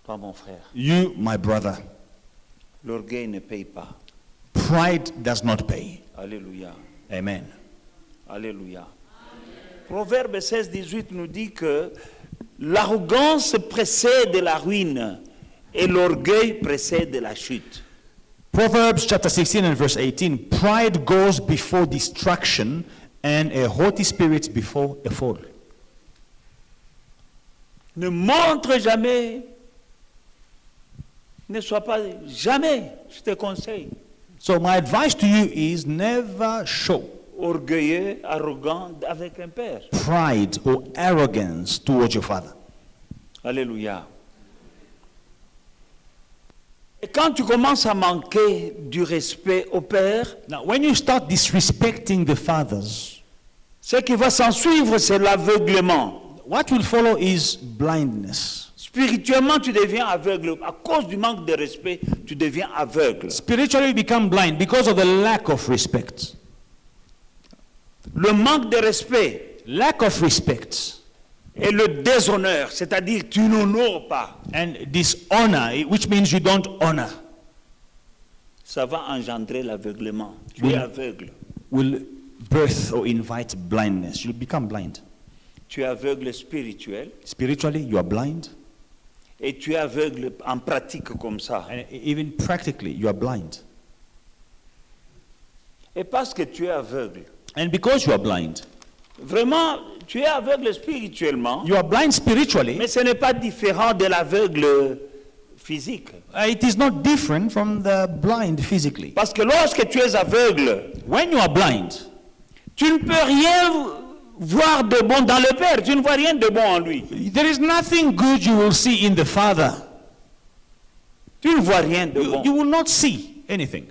toi, mon frère. you, my brother. L'orgueil ne paye pas. Pride does not pay. Alléluia. Amen. Alléluia. Proverbe 16-18 nous dit que l'arrogance précède la ruine et l'orgueil précède la chute. Proverbs chapter 16 and verse 18, pride goes before destruction and a haughty spirit before a fall. Ne montre jamais, ne sois pas jamais, je te conseille, So my advice to you is never show orgueilleux, arrogant avec un père. pride or arrogance towards your father. Alléluia. Et quand tu commences à manquer du respect au père, Now when you start disrespecting the fathers, ce qui va s'en suivre, c'est l'aveuglement. what will follow is blindness. Spirituellement, tu deviens aveugle. À cause du manque de respect, tu deviens aveugle. Spiritually you become blind because of the lack of respect. Le manque de respect Lack of respect et le déshonneur, c'est-à-dire tu n'honores pas, and dishonor, which means you don't honor, ça va engendrer l'aveuglement. Tu es aveugle. will birth or invite blindness. You'll become blind. Tu es aveugle spirituel Spiritually, you are blind, et tu es aveugle en pratique comme ça. and even practically, you are blind. Et parce que tu es aveugle, And because you are blind, vraiment, tu es aveugle spirituellement, you are blind spiritually. mais ce n'est pas différent de l'aveugle physique. It is not different from the blind physically. Parce que lorsque tu es aveugle, When you are blind, tu ne peux rien voir de bon dans le Père. Tu ne vois rien de bon en lui. there is nothing good you will see in the Father. Tu ne vois rien de You bon. will not see anything.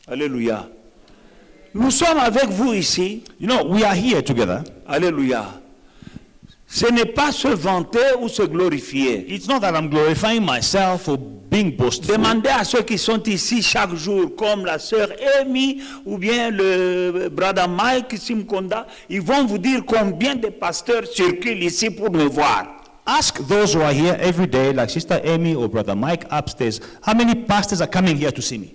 Alléluia. Nous sommes avec vous ici. You know, we are here together. Alléluia. Ce n'est pas se vanter ou se glorifier. It's not that I'm glorifying myself or being boastful. Demandez à ceux qui sont ici chaque jour, comme la sœur Amy ou bien le brother Mike Simkonda, ils vont vous dire combien de pasteurs circulent ici pour me voir. Ask those who are here every day, like Sister Amy or Brother Mike upstairs, how many pastors are coming here to see me?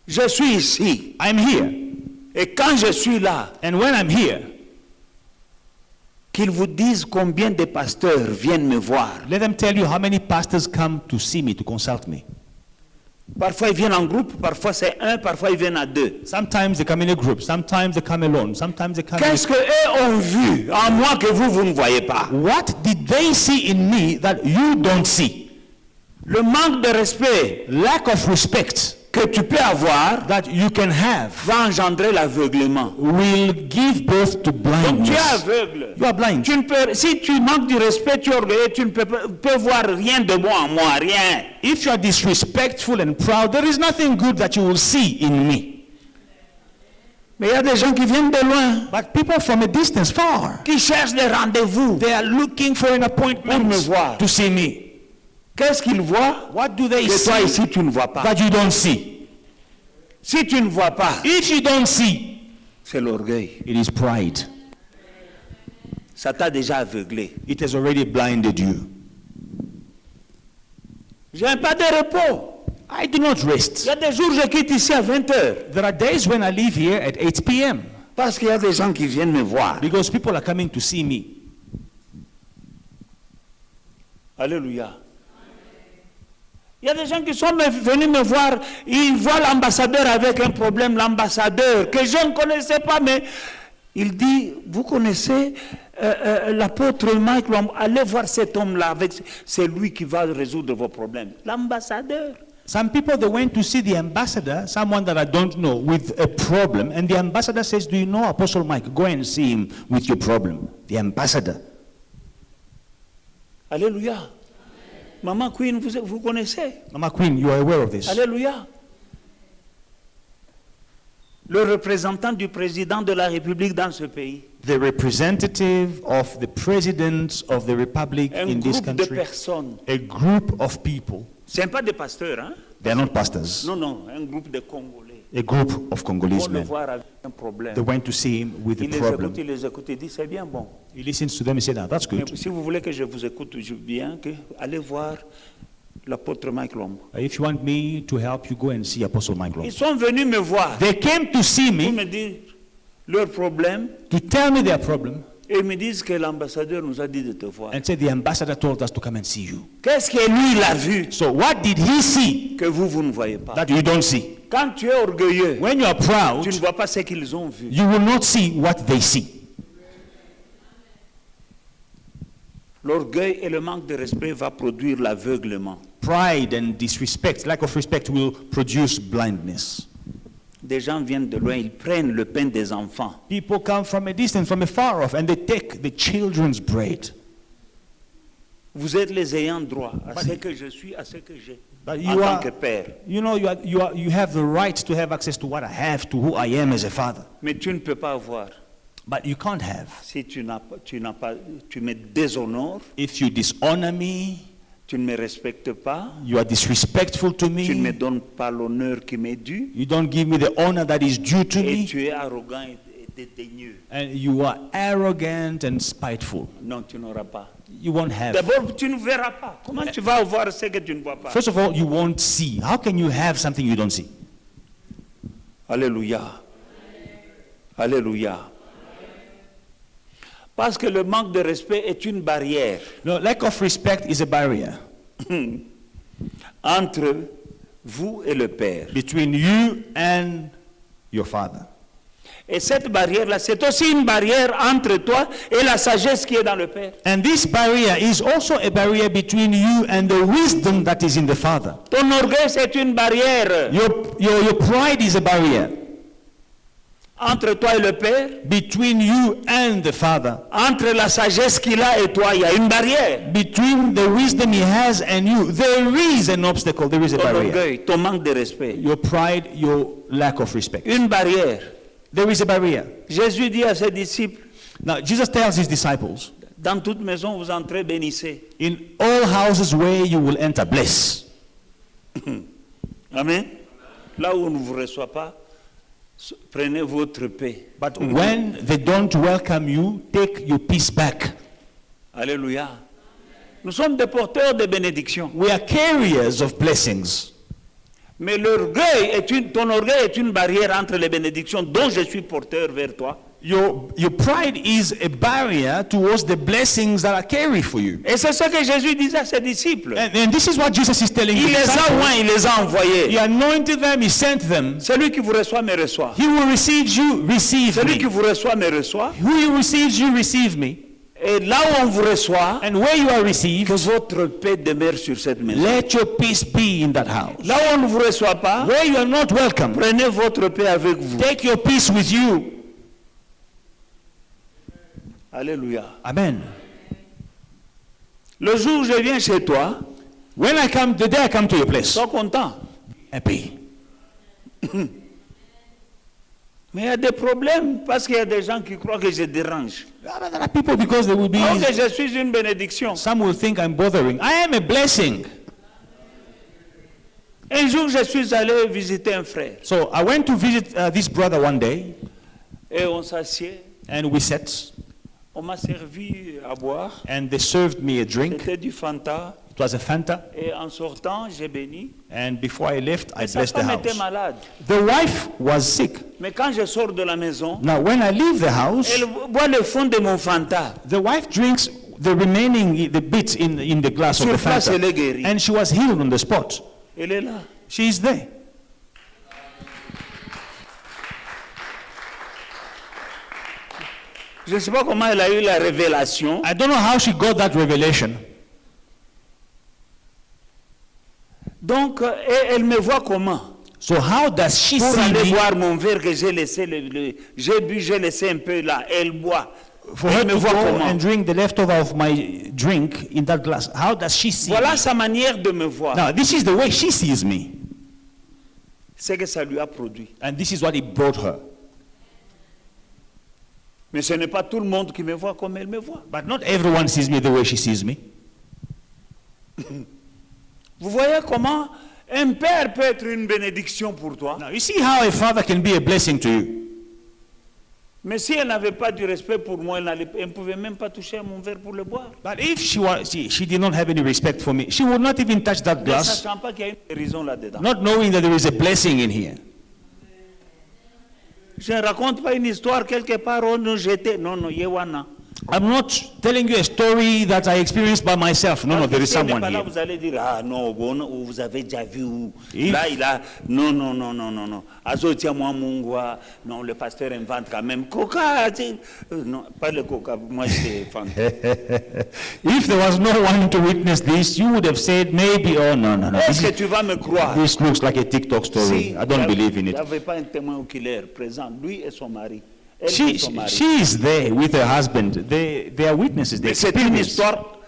Je suis ici. I'm here. Et quand je suis là, And when I'm here, qu'ils vous disent combien de pasteurs viennent me voir. let them tell you how many pastors come to see me, to consult me. Parfois ils viennent en groupe, parfois c'est un, parfois ils viennent à deux. Sometimes they come in a group, sometimes they come alone, sometimes they come Qu'est-ce qu'eux ont vu en moi que vous ne voyez pas? What did they see in me that you don't see? Le manque de respect Lack of respect que tu peux avoir that you can have va engendrer l'aveuglement. will give birth to Donc tu blindness. es aveugle. You are blind. Tu ne peux, si tu manques du respect, tu es orgueilleux, tu ne peux voir rien de bon en moi, rien. If you are disrespectful and proud, there is nothing good that you will see in me. Mais il y a des gens qui viennent de loin, But people from a distance, far, qui cherchent des rendez-vous. they are looking for an appointment Pour me voir. to see me. Qu'est-ce qu'ils voient What do they que toi see ici tu ne vois pas? that you don't see? Si tu ne vois pas, If you don't see, c'est l'orgueil. it is pride. Ça t'a déjà aveuglé. It has already blinded you. J'ai pas de repos. I do not Il rest. y a des jours, je quitte ici à 20 heures. There are days when I leave here at 8 p.m. Parce qu'il y a des gens qui viennent me voir. because people are coming to see me. Alléluia. Il y a des gens qui sont venus me voir, ils voient l'ambassadeur avec un problème, l'ambassadeur, que je ne connaissais pas, mais il dit, vous connaissez l'apôtre Michael, allez voir cet homme-là, c'est lui qui va résoudre vos problèmes. L'ambassadeur. Some people, they went to see the ambassador, someone that I don't know, with a problem, and the ambassador says, do you know Apostle Mike? Go and see him with your problem. The ambassador. Alléluia. Maman Queen, vous connaissez? Mama Queen, you are aware of this. Alléluia. Le représentant du président de la République dans ce pays. The representative of the president of the republic Un in this groupe de country. personnes. A group of people. Ce n'est pas des pasteurs, hein? They are not pastors. Non, non, un groupe de Congolais. A group of Congolese Pour le men. voir avec un problème. They went to see him with a problem. Il les écoute, il dit c'est bien bon. He listens to them and said, that's Mais good. si vous voulez que je vous écoute bien, allez voir l'apôtre Mike Lomb. If you want me to help you, go and see Apostle Michael. Ils sont venus me voir. They came to see Ils me me disent leur problème to tell me their problem et ils me disent que l'ambassadeur nous a dit de te voir. and said the ambassador told us to come and see you. Qu'est-ce que lui il a vu So what did he see que vous ne voyez pas? that you don't see? Quand tu es orgueilleux, When you are proud, tu ne vois pas ce qu'ils ont vu. you will not see what they see. L'orgueil et le manque de respect va produire l'aveuglement. Pride and disrespect, lack of respect, will produce blindness. Des gens viennent de loin, ils prennent le pain des enfants. People come from a distance, from afar off, and they take the children's bread. Vous êtes les ayants droit à ce que je suis, à ce que j'ai, But en you tant are, que père. you know, you have the right to have access to what I have, to who I am as a father. Mais tu ne peux pas avoir But you can't have. si tu me déshonores, If you dishonor me, tu ne me respectes pas, you are disrespectful to tu ne me me, donnes pas l'honneur qui m'est dû, you don't give me the honor that is due to et me, tu es arrogant et dédaigneux. and you are arrogant and spiteful. Non, tu n'auras pas. You won't have. D'abord, tu ne verras pas. Comment tu vas avoir ce que tu ne vois pas? First of all, you won't see. How can you have something you don't see? Alléluia. Alléluia. Parce que le manque de respect est une barrière No, lack of respect is a barrier entre vous et le Père. between you and your father. Et cette barrière-là, c'est aussi une barrière entre toi et la sagesse qui est dans le Père. And this barrier is also a barrier between you and the wisdom that is in the father. Ton orgueil, c'est une barrière Your pride is a barrier entre toi et le Père. between you and the father. Entre la sagesse qu'il a et toi, il y a une barrière. Between the wisdom he has and you, there is an obstacle, there is a Ton barrier. orgueil, ton manque de respect. Your pride, your lack of respect. Une barrière. There is a barrier. Jésus dit à ses disciples, Now, Jesus tells his disciples, dans toute maison, vous entrez, bénissez. in all houses where you will enter, bless. Amen. Là où on ne vous reçoit pas, prenez votre paix. But when they don't welcome you, take your peace back. Alléluia. Nous sommes des porteurs de bénédictions. We are carriers of blessings. Mais ton orgueil est une barrière entre les bénédictions dont je suis porteur vers toi. Your pride is a barrier towards the blessings that are carried for you. Et c'est ce que Jésus disait à ses disciples. And this is what Jesus is telling Il his les a disciples. oints, il les a envoyés. He anointed them, he sent them. Celui qui vous reçoit me reçoit. He who receives you, receive Celui qui me. vous reçoit me reçoit. Who receives you, receive me. Et là où on vous reçoit, And where you are received, que votre paix demeure sur cette maison. let your peace be in that house. Là où on ne vous reçoit pas, Where you are not welcome, prenez votre paix avec vous. take your peace with you. Alléluia. Amen. Le jour où je viens chez toi, When I come, the day I come to your place, sois content. happy. Mais il y a des problèmes parce qu'il y a des gens qui croient que je dérange. There are people because they will be. Alors que je suis une bénédiction. Some will think I'm bothering. I am a blessing. Un jour, je suis allé visiter un frère So I went to visit this brother one day, et on s'assied. and we sat, On m'a servi à boire. and they served me a drink. C'était du Fanta. It was a Fanta. Et en sortant, j'ai béni. And before I left, I Et sa blessed the femme était house. malade. The wife was sick. Mais quand je sors de la maison, Now, when I leave the house, elle boit le fond de mon Fanta. the wife drinks the remaining the bits in the glass of Sur the place, elle est Fanta. guérie. And she was healed on the spot. Elle est là. She is there. Je ne sais pas comment elle a eu la révélation. I don't know how she got that revelation. Donc, elle me voit comment? So how does she Pour see aller me? boire mon verre que j'ai laissé, j'ai bu, j'ai laissé un peu là. Elle boit. For her Elle me to voit go comment? and drink the leftover of my drink in that glass. How does she see Voilà me? sa manière de me voir. Now, this is the way she sees me. C'est que ça lui a produit. And this is what it brought her. Mais ce n'est pas tout le monde qui me voit comme elle me voit. But not everyone sees me the way she sees me. Vous voyez comment un père peut être une bénédiction pour toi. Now, you see how a father can be a blessing to you. Mais si elle n'avait pas du respect pour moi, elle ne pouvait même pas toucher à mon verre pour le boire. But if she did not have any respect for me, she would not even touch that Ne glass, sachant pas qu'il y a une guérison là-dedans. not knowing that there is a blessing in here. Je ne raconte pas une histoire quelque part où nous j'étais. Non, non, Yewana. I'm not telling you a story that I experienced by myself. No, there is Si elle n'est someone pas là, here. vous allez dire, ah non, bon, vous avez déjà vu où. If- Là, il a, non, non, non, non, non, non. Azotia moi mungwa. Non, le pasteur invente quand même. Coca, non, pas le coca, moi c'est fan. If there was no one to witness this, you would have said maybe, oh no, no, no. Est-ce que tu vas me croire? This looks like a TikTok story. I don't believe in Il n'y it. avait pas un témoin oculaire présent, lui et son mari. Elle et son mari. She is there with her husband. They are witnesses. They Mais c'est une experience. histoire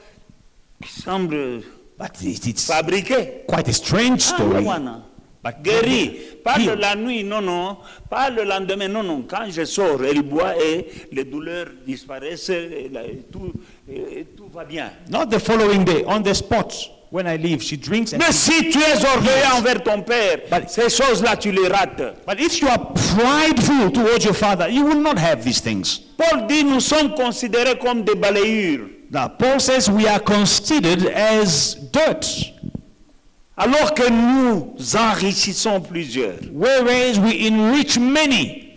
qui semble But it's fabriquée. quite a strange Ah, story. Yewana. But Guéri, pas healed. de la nuit, non, non, pas le lendemain, non, non. Quand je sors, elle boit et les douleurs disparaissent et tout va bien. Not the following day, on the spot. When I leave, she drinks and Mais si tu es orgueilleux envers ton père, But- ces choses-là, tu les rates. But if you are prideful towards your father, you will not have these things. Paul dit, nous sommes considérés comme des balayures, Now, Paul says we are considered as dirt, alors que nous enrichissons plusieurs. whereas we enrich many.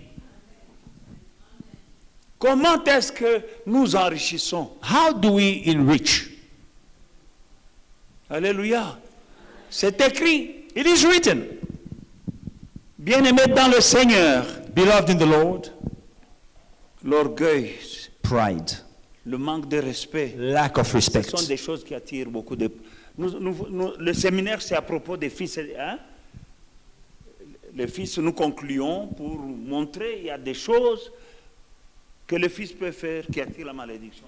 Comment est-ce que nous enrichissons? How do we enrich? Alléluia. C'est écrit. It is written, Bien-aimés dans le Seigneur, beloved in the Lord, l'orgueil, pride, le manque de respect, lack of ce respect. sont des choses qui attirent beaucoup de... le séminaire, c'est à propos des fils. Hein? Les fils, nous concluons pour montrer qu'il y a des choses que le fils peut faire qui attirent la malédiction.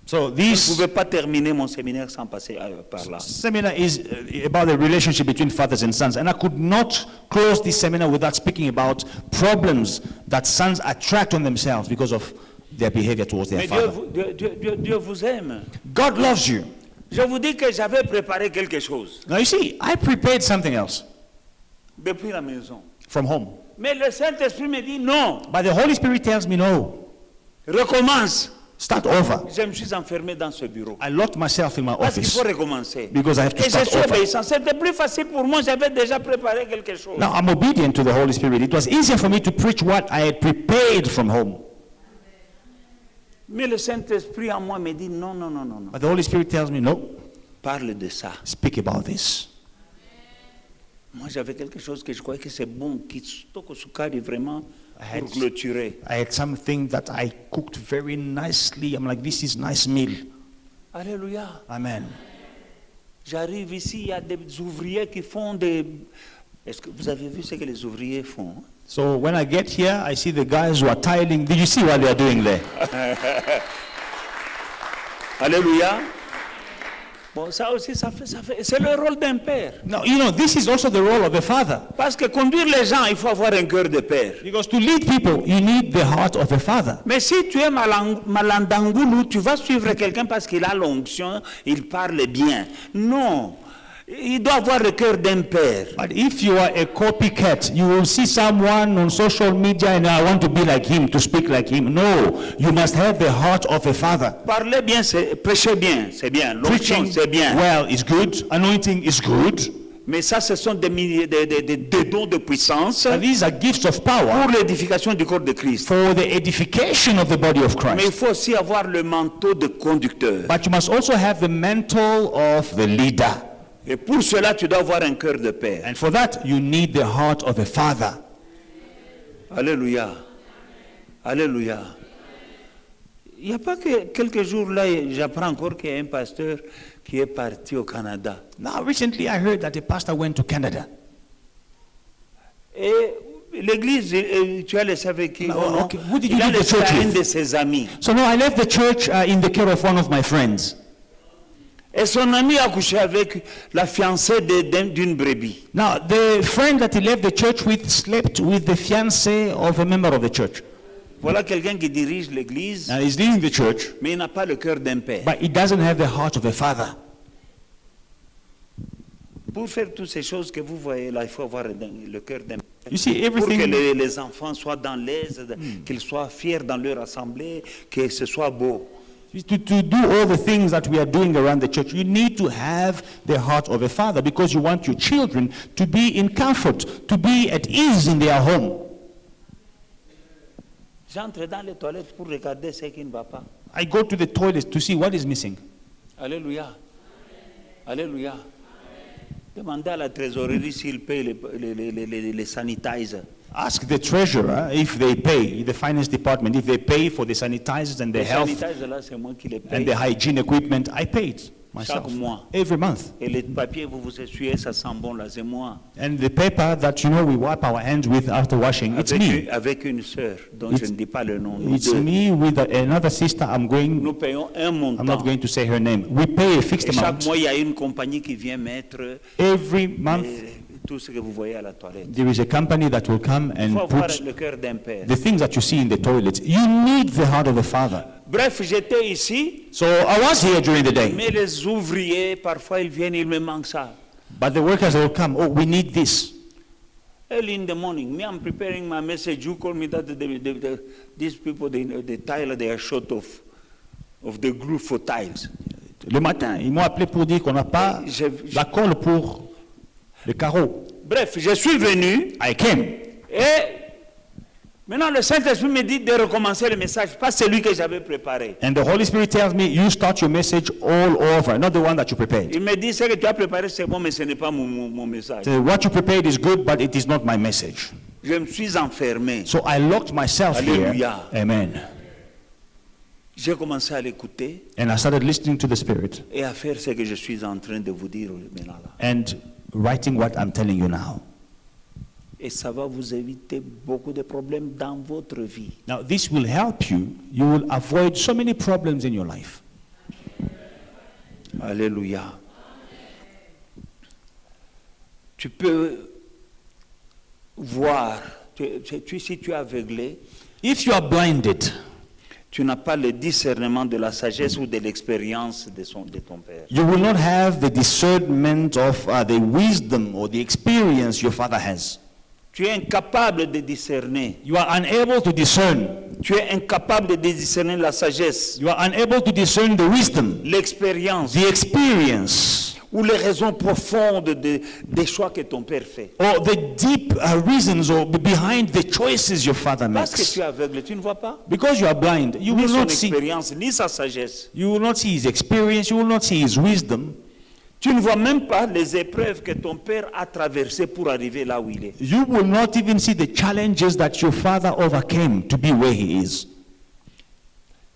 So Je ne this pouvais pas terminer mon séminaire sans passer par là. seminar is about the relationship between fathers and sons, and I could not close this seminar without speaking about problems that sons attract on themselves because of their behavior towards their Mais father. Dieu vous aime. God loves you. Je vous dis que j'avais préparé quelque chose Now you see, I prepared something else depuis la maison. from home, Mais le Saint-Esprit me dit non, but the Holy Spirit tells me no, recommence. start over. Je me suis enfermé dans ce bureau. I locked myself in my Parce qu'il office faut recommencer. because I have to Et je start suis over. obéissant. C'était plus facile pour moi, j'avais déjà préparé quelque chose. Now I'm obedient to the Holy Spirit. It was easier for me to preach what I had prepared from home, Mais le Saint-Esprit en moi me dit non, non, non, non, non. but the Holy Spirit tells me no, Parle de ça. speak about this. Moi, j'avais quelque chose que je croyais que c'est bon, qui stocke sukari vraiment had- pour clôturer. I had something that I cooked very nicely. I'm like, this is nice meal. Alléluia. Amen. J'arrive ici, il y a des ouvriers qui font des... Est-ce que vous avez vu ce que les ouvriers font? So when I get here, I see the guys who are tiling. Did you see what they are doing there? Alléluia. Bon, ça aussi, c'est le rôle d'un père. Now, you know, this is also the role of a father. Parce que conduire les gens, il faut avoir un cœur de père. Because to lead people, you need the heart of a father. Mais si tu es malandangoulou, tu vas suivre quelqu'un parce qu'il a l'onction, il parle bien. Non. Il doit avoir le cœur d'un père. But if you are a copycat, you will see someone on social media and I want to be like him, to speak like him. No, you must have the heart of a father. Parlez bien, prêchez bien, c'est bien. L'onction, Preaching c'est bien. well is good. Anointing is good. Mais ça, ce sont des dons de puissance And these are gifts of power pour l'édification du corps de Christ. for the edification of the body of Mais il Christ. faut aussi avoir le manteau de conducteur. But you must also have the mantle of the leader. Et pour cela, tu dois avoir un cœur de père. And for that, you need the heart of a father. Alléluia. Alléluia. Il n'y a pas que quelques jours là, j'apprends encore qu'il y a un pasteur qui est parti au Canada. Now, recently I heard that a pastor went to Canada. Et l'église, tu as laissé avec qui? No, Oh non. okay. Who did you Il a leave the laissé church à un with? de ses amis. So now I left the church in the care of one of my friends. Et son ami a couché avec la fiancée d'une brebis. Now, the friend that he left the church with slept with the fiancée of a member of the church. Voilà quelqu'un qui dirige l'église, Now, he's leading the church, mais il n'a pas le cœur d'un père. but he doesn't have the heart of a father. Pour faire toutes ces choses que vous voyez là, il faut avoir le cœur d'un père. You see, Pour que everything, les enfants soient dans l'aise, qu'ils soient fiers dans leur assemblée, que ce soit beau. to do all the things that we are doing around the church, you need to have the heart of a father because you want your children to be in comfort, to be at ease in their home. J'entre dans les toilettes pour regarder ce qui ne va pas. I go to the toilet to see what is missing. Alléluia. Alléluia. Demandez à la trésorerie s'ils payent les sanitizers. Ask the treasurer if they pay, the finance department, if they pay for the sanitizers and the Les health sanitizers là, c'est moi qui les and paye. the hygiene equipment. I pay it myself Chaque mois. every month. Et les papiers, vous vous essuyez, ça sent bon là, c'est moi. And the paper that we wipe our hands with after washing, it's me. Avec une sœur dont je ne dis pas le nom. Nous It's deux. me with another sister. Nous payons un I'm montant. not going to say her name. We pay a fixed Et chaque amount. mois, il y a une compagnie qui vient mettre Every month, tout ce que vous voyez à la toilette. there is a company that will come Il and faut avoir put le cœur d'un père. the things that you see in the toilets. You need the heart of a father. Bref, j'étais ici, So I was here during the day, mais les ouvriers, parfois, ils viennent, il me manque ça. but the workers will come. Oh, we need this. Early in the morning, me, I'm preparing my message. You call me that these people, the tile, they are short of the glue for tiles. Le matin, ils m'ont appelé pour dire qu'on n'a pas la colle pour le carreau. Bref, je suis venu I came. et maintenant le Saint-Esprit me dit de recommencer le message, pas celui que j'avais préparé. And the Holy Spirit tells me, you start your message all over, not the one that you prepared. Il me dit, ce que tu as préparé, c'est bon, mais ce n'est pas mon message. So what you prepared is good, but it is not my message. Je me suis enfermé. So I locked myself Hallelujah. here. Amen. J'ai commencé à l'écouter And I started listening to the Spirit et à faire ce que je suis en train de vous dire maintenant là. and writing what I'm telling you now. Et ça va vous éviter beaucoup de problèmes dans votre vie. Now, this will help you. You will avoid so many problems in your life. Alléluia. Tu peux voir, si tu es aveuglé, If you are blinded, tu n'as pas le discernement de la sagesse ou de l'expérience de ton père. you will not have the discernment of the wisdom or the experience your father has. Tu es incapable de discerner. You are unable to discern. Tu es incapable de discerner la sagesse, You are unable to discern the wisdom, l'expérience the experience, ou les raisons profondes des choix que ton père fait. or the deep reasons or behind the choices your father Parce que makes. tu es aveugle, tu ne vois pas Because you are blind, you ni will son not see. expérience, ni sa sagesse. You will not see his experience. You will not see his wisdom. Tu ne vois même pas les épreuves que ton père a traversées pour arriver là où il est. You will not even see the challenges that your father overcame to be where he is.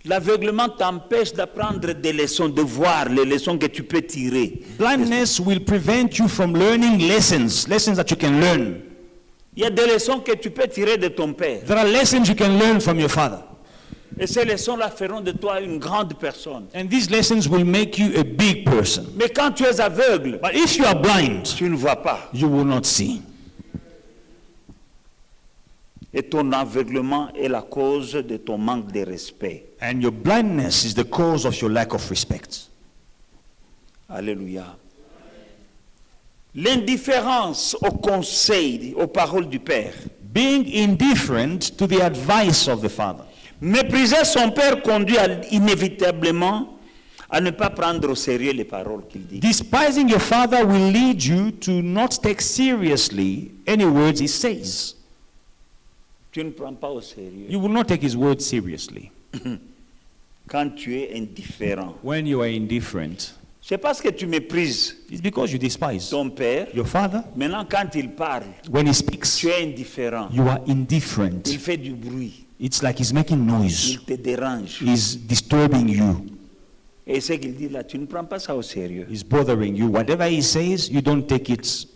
L'aveuglement t'empêche d'apprendre des leçons, de voir les leçons que tu peux tirer. Blindness will prevent you from learning lessons that you can learn. Il y a des leçons que tu peux tirer de ton père. There are lessons you can learn from your father. Et ces leçons-là feront de toi une grande personne. And these lessons will make you a big person. Mais quand tu es aveugle, But if you are blind, tu ne vois pas. you will not see. Et ton aveuglement est la cause de ton manque de respect. And your blindness is the cause of your lack of respect. Alléluia. L'indifférence au conseil, aux paroles du Père. Being indifferent to the advice of the father. Mépriser son Père conduit inévitablement à ne pas prendre au sérieux les paroles qu'il dit. Despising your father will lead you to not take seriously any words he says. Tu ne prends pas au sérieux You will not take his words seriously quand tu es indifférent. when you are indifferent. C'est parce que tu méprises It's because you despise ton Père. your father. Maintenant, quand il parle, When he speaks, tu es indifférent. you are indifferent. Il fait du bruit. It's like he's making noise. Il te dérange. He's disturbing you. Et ce qu'il dit là, tu ne prends pas ça au sérieux. He's bothering you. Whatever he says, you don't take it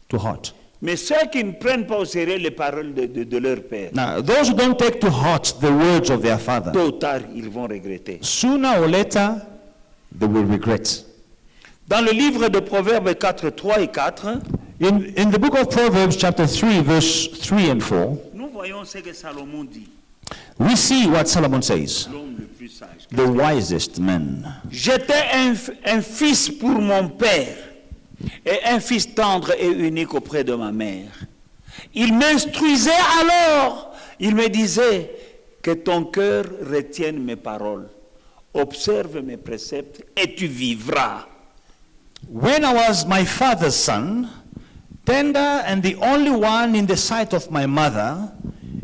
to heart. Mais ceux qui ne prennent pas au sérieux les paroles de leur Père, Now, those who don't take to heart the words of their father, tôt ou tard, ils vont regretter. sooner or later, they will regret. Dans le livre de Proverbes 4, 3 et 4, In the book of Proverbs, chapter 3, verse 3 and 4, nous voyons ce que Salomon dit, we see what Solomon says, l'homme le plus sage. the wisest man. J'étais un fils pour mon père et un fils tendre et unique auprès de ma mère. Il m'instruisait alors, il me disait que ton cœur retienne mes paroles, observe mes préceptes et tu vivras. When I was my father's son, tender and the only one in the sight of my mother,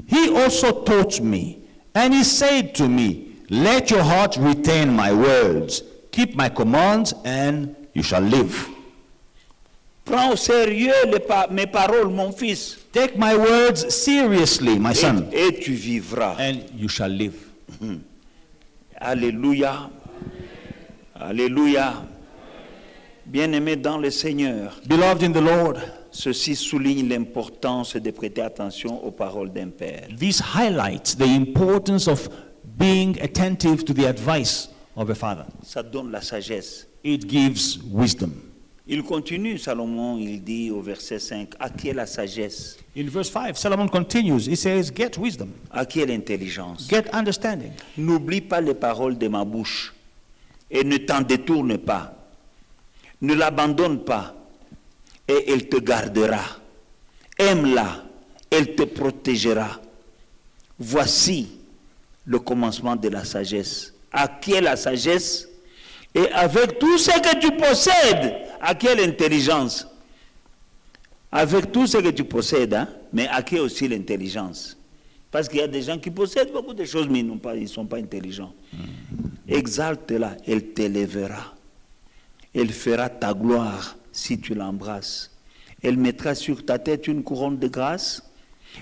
he also taught me, and he said to me, let your heart retain my words, keep my commands, and you shall live. Prends au sérieux mes paroles, mon fils, Take my words seriously, my son, et tu vivras. and you shall live. Alléluia. Alléluia. Bien-aimés dans le Seigneur, Beloved in the Lord, ceci souligne l'importance de prêter attention aux paroles d'un père. this highlights the importance of being attentive to the advice of a father. Ça donne la sagesse. It gives wisdom. Il continue, Salomon, il dit au verset 5, à qui est la sagesse? In verse 5, Solomon continues. He says, get wisdom, À qui est l'intelligence? get understanding. N'oublie pas les paroles de ma bouche et ne t'en détourne pas. Ne l'abandonne pas et elle te gardera. Aime-la, elle te protégera. Voici le commencement de la sagesse. À qui est la sagesse? Et avec tout ce que tu possèdes, à qui est l'intelligence? Avec tout ce que tu possèdes, hein, mais à qui est aussi l'intelligence? Parce qu'il y a des gens qui possèdent beaucoup de choses, mais ils ne sont pas intelligents. Exalte-la, elle t'élèvera. Elle fera ta gloire si tu l'embrasses. Elle mettra sur ta tête une couronne de grâce.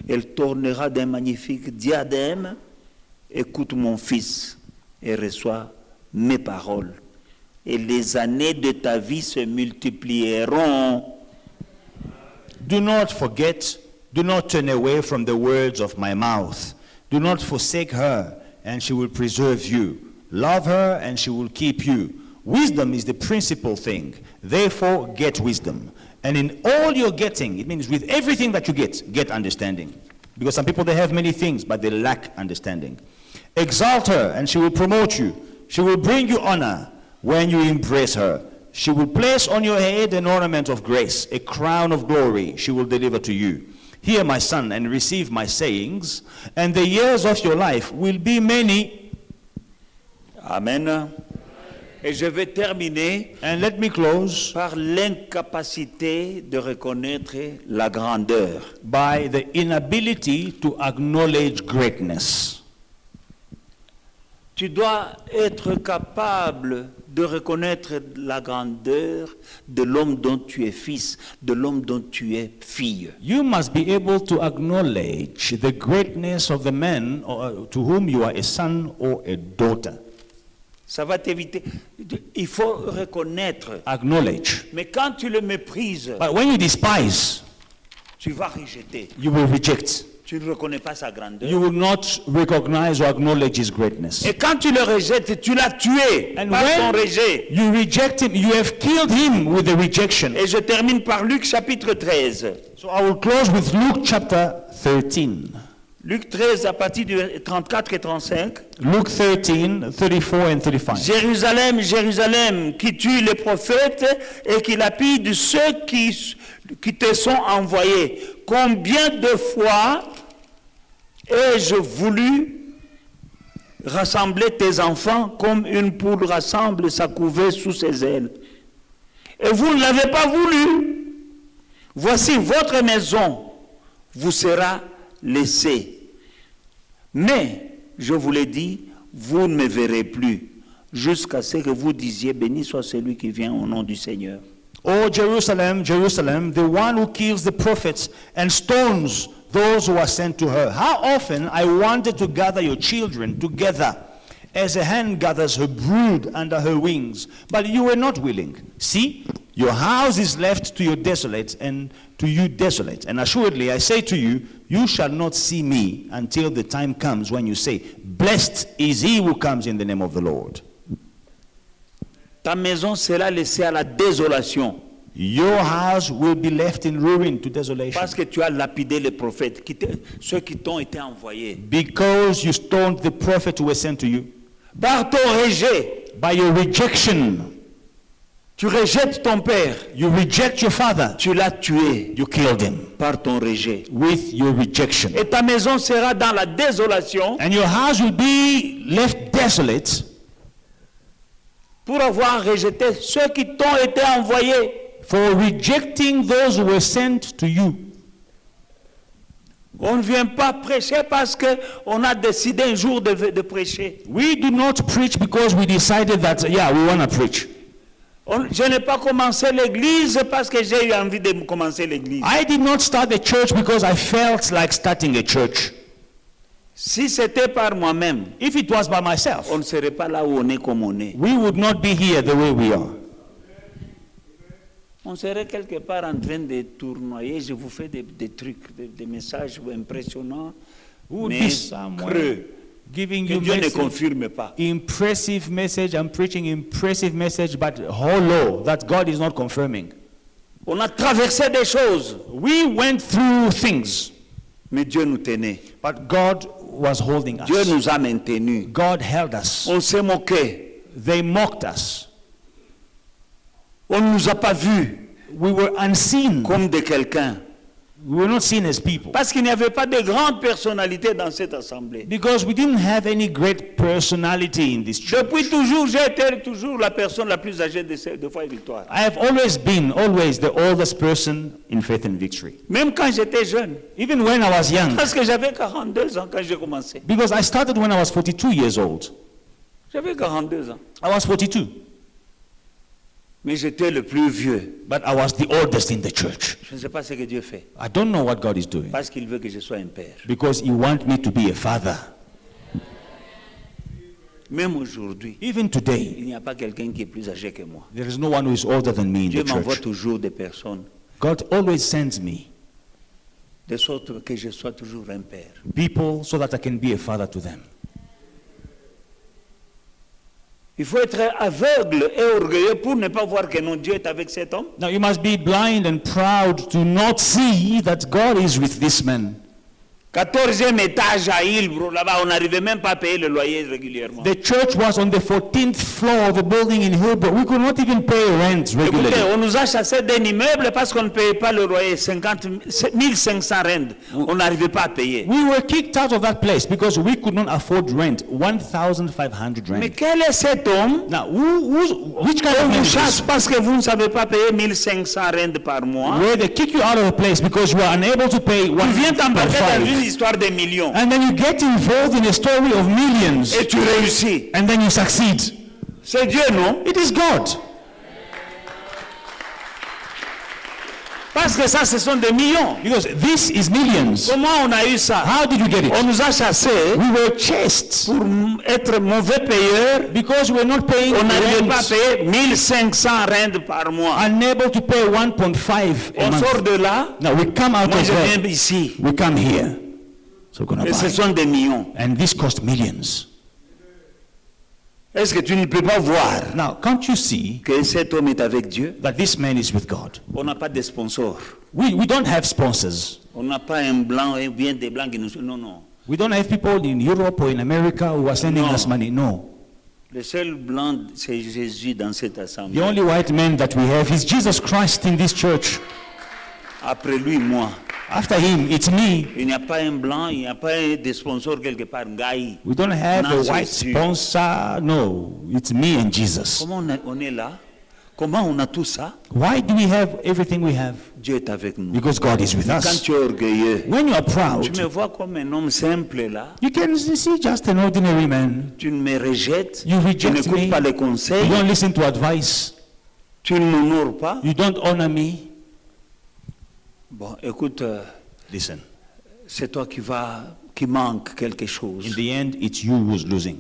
Elle t'ornera d'un magnifique diadème. Écoute mon fils et reçois mes paroles. Et les années de ta vie se multiplieront. Do not forget, do not turn away from the words of my mouth. Do not forsake her, and she will preserve you. Love her, and she will keep you. Wisdom is the principal thing. Therefore, get wisdom. And in all you're getting, it means with everything that you get understanding. Because some people, they have many things, but they lack understanding. Exalt her, and she will promote you. She will bring you honor when you embrace her. She will place on your head an ornament of grace, a crown of glory she will deliver to you. Hear, my son, and receive my sayings, and the years of your life will be many. Amen. Et je vais terminer And let me close par l'incapacité de reconnaître la grandeur. by the inability to acknowledge greatness. Tu dois être capable de reconnaître la grandeur de l'homme dont tu es fils, de l'homme dont tu es fille. You must be able to acknowledge the greatness of the man to whom you are a son or a daughter. Ça va t'éviter. Il faut reconnaître. Acknowledge. Mais quand tu le méprises, But when you despise, tu vas rejeter. you will reject. Tu ne reconnais pas sa grandeur. You will not recognize or acknowledge his greatness. Et quand tu le rejettes, tu l'as tué And par ton when rejet. you reject him, you have killed him with the rejection. Et je termine par Luc chapitre 13. So I will close with Luke chapter 13. Luc 13 à partir du 34 et 35. Luke 13, 34 and 35. Jérusalem, Jérusalem, qui tue les prophètes et qui lapide ceux qui te sont envoyés. Combien de fois ai-je voulu rassembler tes enfants comme une poule rassemble sa couvée sous ses ailes. Et vous ne l'avez pas voulu. Voici votre maison vous sera laissée. Mais, je vous l'ai dit, vous ne me verrez plus, jusqu'à ce que vous disiez, béni soit celui qui vient au nom du Seigneur. O Jerusalem, Jerusalem, the one who kills the prophets and stones those who are sent to her. How often I wanted to gather your children together as a hen gathers her brood under her wings, but you were not willing. See, your house is left to your desolate and to you desolate. And assuredly I say to you, you shall not see me until the time comes when you say, blessed is he who comes in the name of the Lord. Ta maison sera laissée à la désolation. Your house will be left in ruin, to desolation. Parce que tu as lapidé les prophètes, ceux qui t'ont été envoyés. Because you stoned the prophet who was sent to you. Par ton rejet, By your rejection, tu rejettes ton père. you reject your father. Tu l'as tué You killed him par ton rejet. with your rejection. Et ta maison sera dans la désolation And your house will be left desolate pour avoir rejeté ceux qui t'ont été envoyés. for rejecting those who were sent to you. On ne vient pas prêcher parce qu'on a décidé un jour de prêcher. We do not preach because we decided that, yeah, we want to preach. Je n'ai pas commencé l'église parce que j'ai eu envie de commencer l'église. I did not start the church because I felt like starting a church. Si c'était par moi-même, If it was by myself, on ne serait pas là où on est comme on est. we would not be here the way we are. On serait quelque part en train de tournoyer. Je vous fais des trucs, des messages impressionnants, We would mais be somewhere creux, giving que you Dieu ne message, confirme pas. impressive message. I'm preaching impressive message, but hollow that God is not confirming. On a traversé des choses, We went through things, mais Dieu nous tenait. but God was holding Dieu us. nous a maintenus. God held us. On s'est moqué. They mocked us. On ne nous a pas vus We were unseen. comme de quelqu'un. We were not seen as people. Parce qu'il n'y avait pas de grandes personnalités dans cette assemblée. Because we didn't have any great personality in this church. Depuis toujours, j'ai été toujours la personne la plus âgée de Foi et Victoire. I have always been the oldest person in Faith and Victory. Même quand j'étais jeune. Even when I was young. Parce que j'avais 42 ans quand j'ai commencé. Because I started when I was 42 years old. J'avais 42 ans. I was 42. Mais j'étais le plus vieux. But I was the oldest in the church. Je ne sais pas ce que Dieu fait. I don't know what God is doing. Parce qu'il veut que je sois un père. Because He wants me to be a father. Même aujourd'hui, Even today, il n'y a pas quelqu'un qui est plus âgé que moi. there is no one who is older than me in Dieu the m'envoie church. toujours des personnes, God always sends me de sorte que je sois toujours un père. people so that I can be a father to them. Il faut être aveugle et orgueilleux pour ne pas voir que non, Dieu est avec cet homme. Now you must be blind and proud to not see that God is with this man. 14e étage à Hillbrook, là-bas, on n'arrivait même pas à payer le loyer régulièrement. The church was on the 14th floor of a building in Hillbrook. We could not even pay rent Écoutez, regularly. on nous a chassé d'un immeuble parce qu'on ne payait pas le loyer, 1500 rentes. On n'arrivait pas à payer. We were kicked out of that place because we could not afford rent, 1,500 Mais rent. quel est cet homme? Now, which kind On of man vous is chasse this? parce que vous ne savez pas payer 1500 rentes par mois. Where they kick you out of a place because you are unable to pay Tu one viens per t'embarquer dans une five. histoire de millions. And then you get involved in a story of millions. Et tu réussis. And then you succeed. C'est Dieu, non? It is God. Parce que ça, ce sont des millions. Because this is millions. Comment on a eu ça? How did you get On it? nous a chassés We were chased pour être mauvais payeurs. because we were not paying On n'arrivait pas à rent. payer 1500 rentes par mois. Unable to pay 1.5 a On sort month. de là. Now we come out Moi, of je there. viens ici. We come here. So we're gonna Et ce buy. sont des millions. And this cost millions. Est-ce que tu ne peux pas voir Now, can't you see que cet homme est avec Dieu? that this man is with God? On n'a pas de sponsor. We don't have sponsors. On n'a pas un blanc ou bien des blancs qui nous... Non, non. We don't have people in Europe or in America who are sending No. us money. No. Le seul blanc, c'est Jésus dans cette The assemblée. only white man that we have is Jesus Christ in this church. Après lui, moi. After him, it's me. Il n'y a pas un blanc, il n'y a pas de sponsor quelque part. Ngai. We don't have Non, a white Jésus. sponsor. No, it's me and Jesus. Comment on est là? Comment on a tout ça? Why do we have everything we have? Dieu est avec nous. Because God is with Quand us. tu es orgueilleux, When you are tu proud, me vois comme un homme simple là. you can see just an ordinary man. Tu me rejettes. You Tu reject n'écoutes me. pas les You conseils. don't listen to advice. Tu ne m'honores pas. You don't honor me. Bon, écoute, Listen, c'est toi qui manque quelque in chose. the end, it's you who's losing.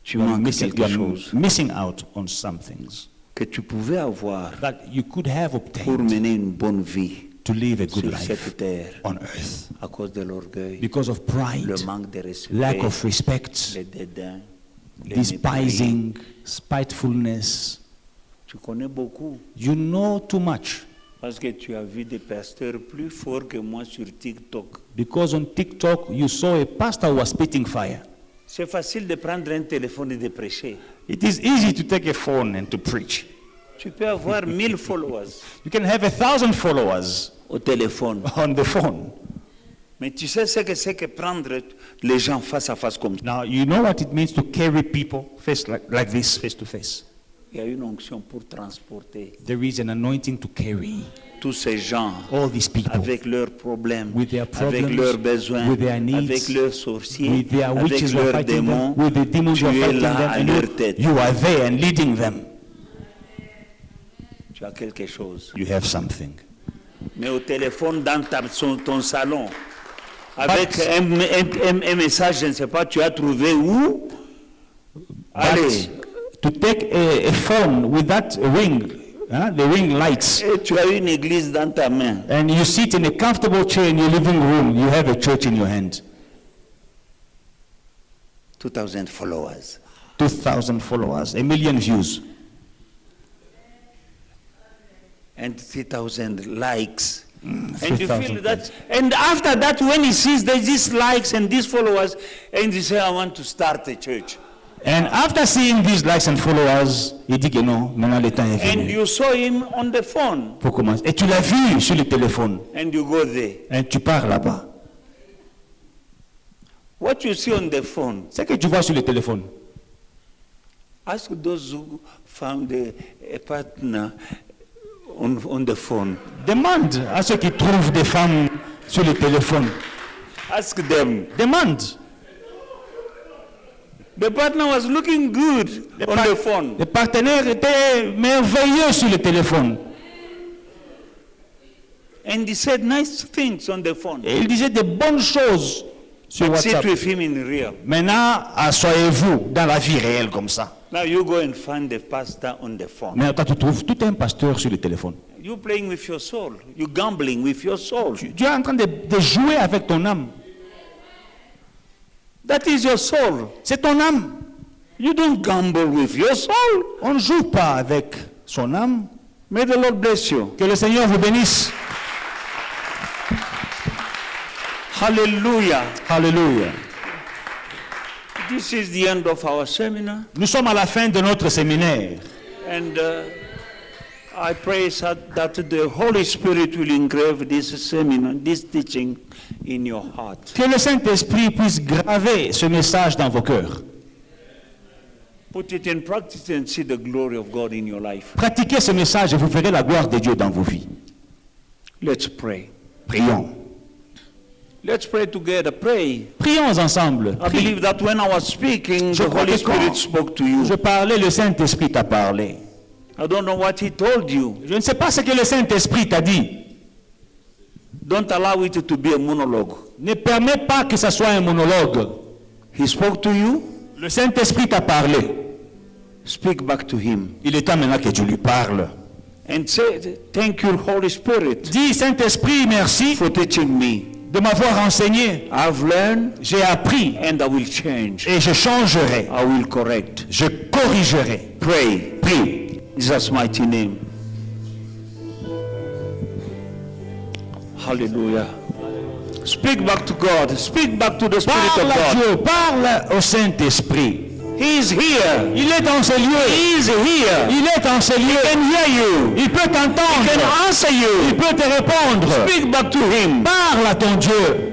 Tu You are manques missing, quelque you are chose missing out on some things que tu pouvais avoir that you could have pour obtained mener une bonne vie to live a good sur life cette terre on earth. à cause de l'orgueil, Because of pride, le manque de respect, lack of respect, le dédain, le mépris. despising, spitefulness. Tu connais beaucoup You know too much. parce que tu as vu des pasteurs plus forts que moi sur TikTok. Because on TikTok, you saw a pastor who was spitting fire. C'est facile de prendre un téléphone et de prêcher. It is easy to take a phone and to preach. Tu peux avoir 1000 followers You can have 1,000 followers au téléphone. on the phone. Mais tu sais ce que c'est que prendre les gens face à face comme ça. Now, you know what it means to carry people face like this, face to face. Il y a une onction pour transporter There is an anointing to carry tous ces gens all these people avec leurs problèmes, with their problems, avec leurs besoins, with their needs, avec leurs sorciers, with their avec witches who are leurs fighting démons. them, with the demons Tu who are es fighting là them, à and leur tête. you are there and leading them. Tu as quelque chose. You have something. Mais au téléphone, dans ton salon, avec un message, je ne sais pas, tu as trouvé où? Allez, But to take a phone with that ring, the ring lights, et tu as une église dans ta main. and you sit in a comfortable chair in your living room, you have a church in your hand. 2,000 followers. 2,000 followers, 1 million views, And 3,000 likes. And you 3,000 feel that, and after that, when he sees these likes and these followers, and he say, I want to start a church. And after seeing these likes and followers, il dit que non, maintenant le temps est And venu you saw him on the phone, pour commencer. Et tu l'as vu sur le téléphone, and you go there. et tu pars là-bas. What you see on the phone, C'est que tu vois sur le téléphone. ask those who found a partner on the phone. Demande à ceux qui trouvent des femmes sur le téléphone. Ask them. Demande. The partner was looking good on the phone. Le partenaire était merveilleux sur le téléphone. And he said nice things on the phone. Et il disait de bonnes choses sur But sit WhatsApp. with him in real. Maintenant, asseyez-vous dans la vie réelle comme ça. Now you go and find the pastor on the phone. Mais toi, tu trouves tout un pasteur sur le téléphone. You playing with your soul. You gambling with your soul. Tu es en train de jouer avec ton âme. That is your soul. C'est ton âme. You don't gamble with your soul. On ne joue pas avec son âme. May the Lord bless you. Que le Seigneur vous bénisse. Hallelujah. Alléluia. This is the end of our seminar. Nous sommes à la fin de notre séminaire. And I pray that the Holy Spirit will engrave this seminar, this teaching in your heart. Que le Saint-Esprit puisse graver ce message dans vos cœurs. Put it in practice and see the glory of God in your life. Pratiquez ce message et vous verrez la gloire de Dieu dans vos vies. Let's pray. Prions. Let's pray together. Pray. Prions ensemble. I believe that when I was speaking, Je the crois Holy que Spirit quand spoke to you. je parlais, le Saint-Esprit t'a parlé. I don't know what He told you. Je ne sais pas ce que le Saint-Esprit t'a dit. Don't allow it to be a monologue. Ne permets pas que ça soit un monologue. He spoke to you. Le Saint-Esprit t'a parlé. Speak back to Him. Il est temps maintenant que tu lui parles. And say, thank you, Holy Spirit, Dis, Saint-Esprit, merci for teaching me. de m'avoir enseigné. I've learned J'ai appris and I will change. et je changerai. I will correct. Je corrigerai. Pray. Prie. In Jesus' mighty name. Hallelujah. Speak back to God. Speak back to the Spirit Parle of à God. Dieu, parle au Saint-Esprit. He is here. Il est dans ces lieux. He is here. Il est dans ces He lieux. can hear you. Il peut He can t'entendre. answer Il you. peut te répondre. Speak back to him. Parle à ton Dieu.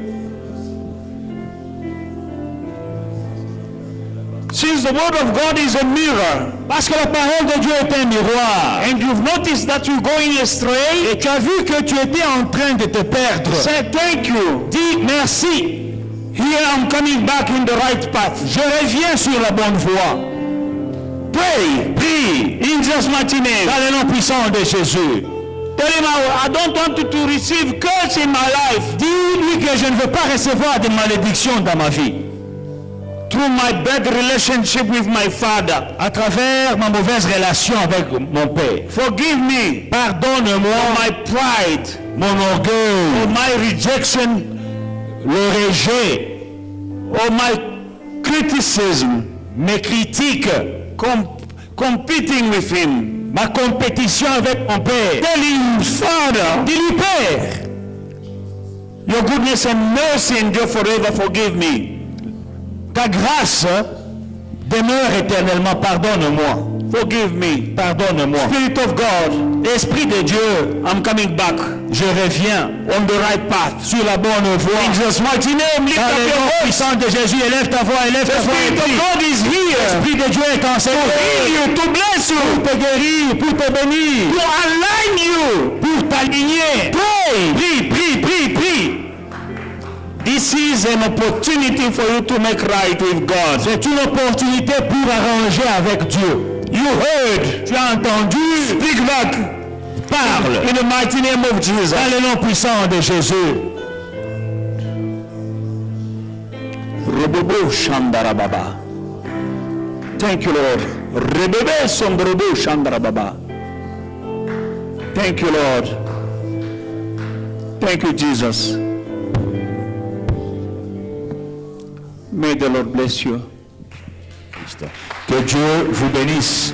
Since the word of God is a mirror, Parce que la parole de Dieu est un miroir. and you've noticed that you're going astray, Et tu as vu que tu étais en train de te perdre. say thank you. Dis merci. Here I'm coming back in the right path. Je reviens sur la bonne voie. Pray. Prie In Jesus' mighty name. dans le nom puissant de Jésus. Tell him I don't want you to receive curse in my life. Dis-lui que je ne veux pas recevoir de malédiction dans ma vie. Through my bad relationship with my father. À travers ma mauvaise relation avec mon père. Forgive me Pardonne-moi for my pride, mon for orgueil, my rejection, le rejet, or my criticism, mes critiques, competing with him. ma compétition avec mon père. Tell him, Father, Dis-lui, Père, your goodness and mercy endure forever. Forgive me. ta grâce demeure éternellement. Pardonne-moi. Forgive me. Pardonne-moi. Spirit of God, Esprit de Dieu, I'm coming back je reviens on the right path. sur la bonne voie. In Jesus' mighty name, lift Dans up le your nom voice. puissant de Jésus, élève ta voix, élève The ta voix. Spirit et of prie. God is here L'Esprit de Dieu est en cette to heal terre you, to bless pour you, te guérir, pour te bénir, to align you. pour t'aligner. Pray. Prie, prie, prie, prie. This is an opportunity for you to make right with God. C'est une opportunité pour arranger avec Dieu. You heard. Tu as entendu? Speak back. Parle. In the mighty name of Jesus. Dans le nom puissant de Jésus. Robobo Shandara Baba. Thank you, Lord. Rebebe Sombrobo Shandara Baba. Thank you, Lord. Thank you, Jesus. May the Lord bless you. Que Dieu vous bénisse.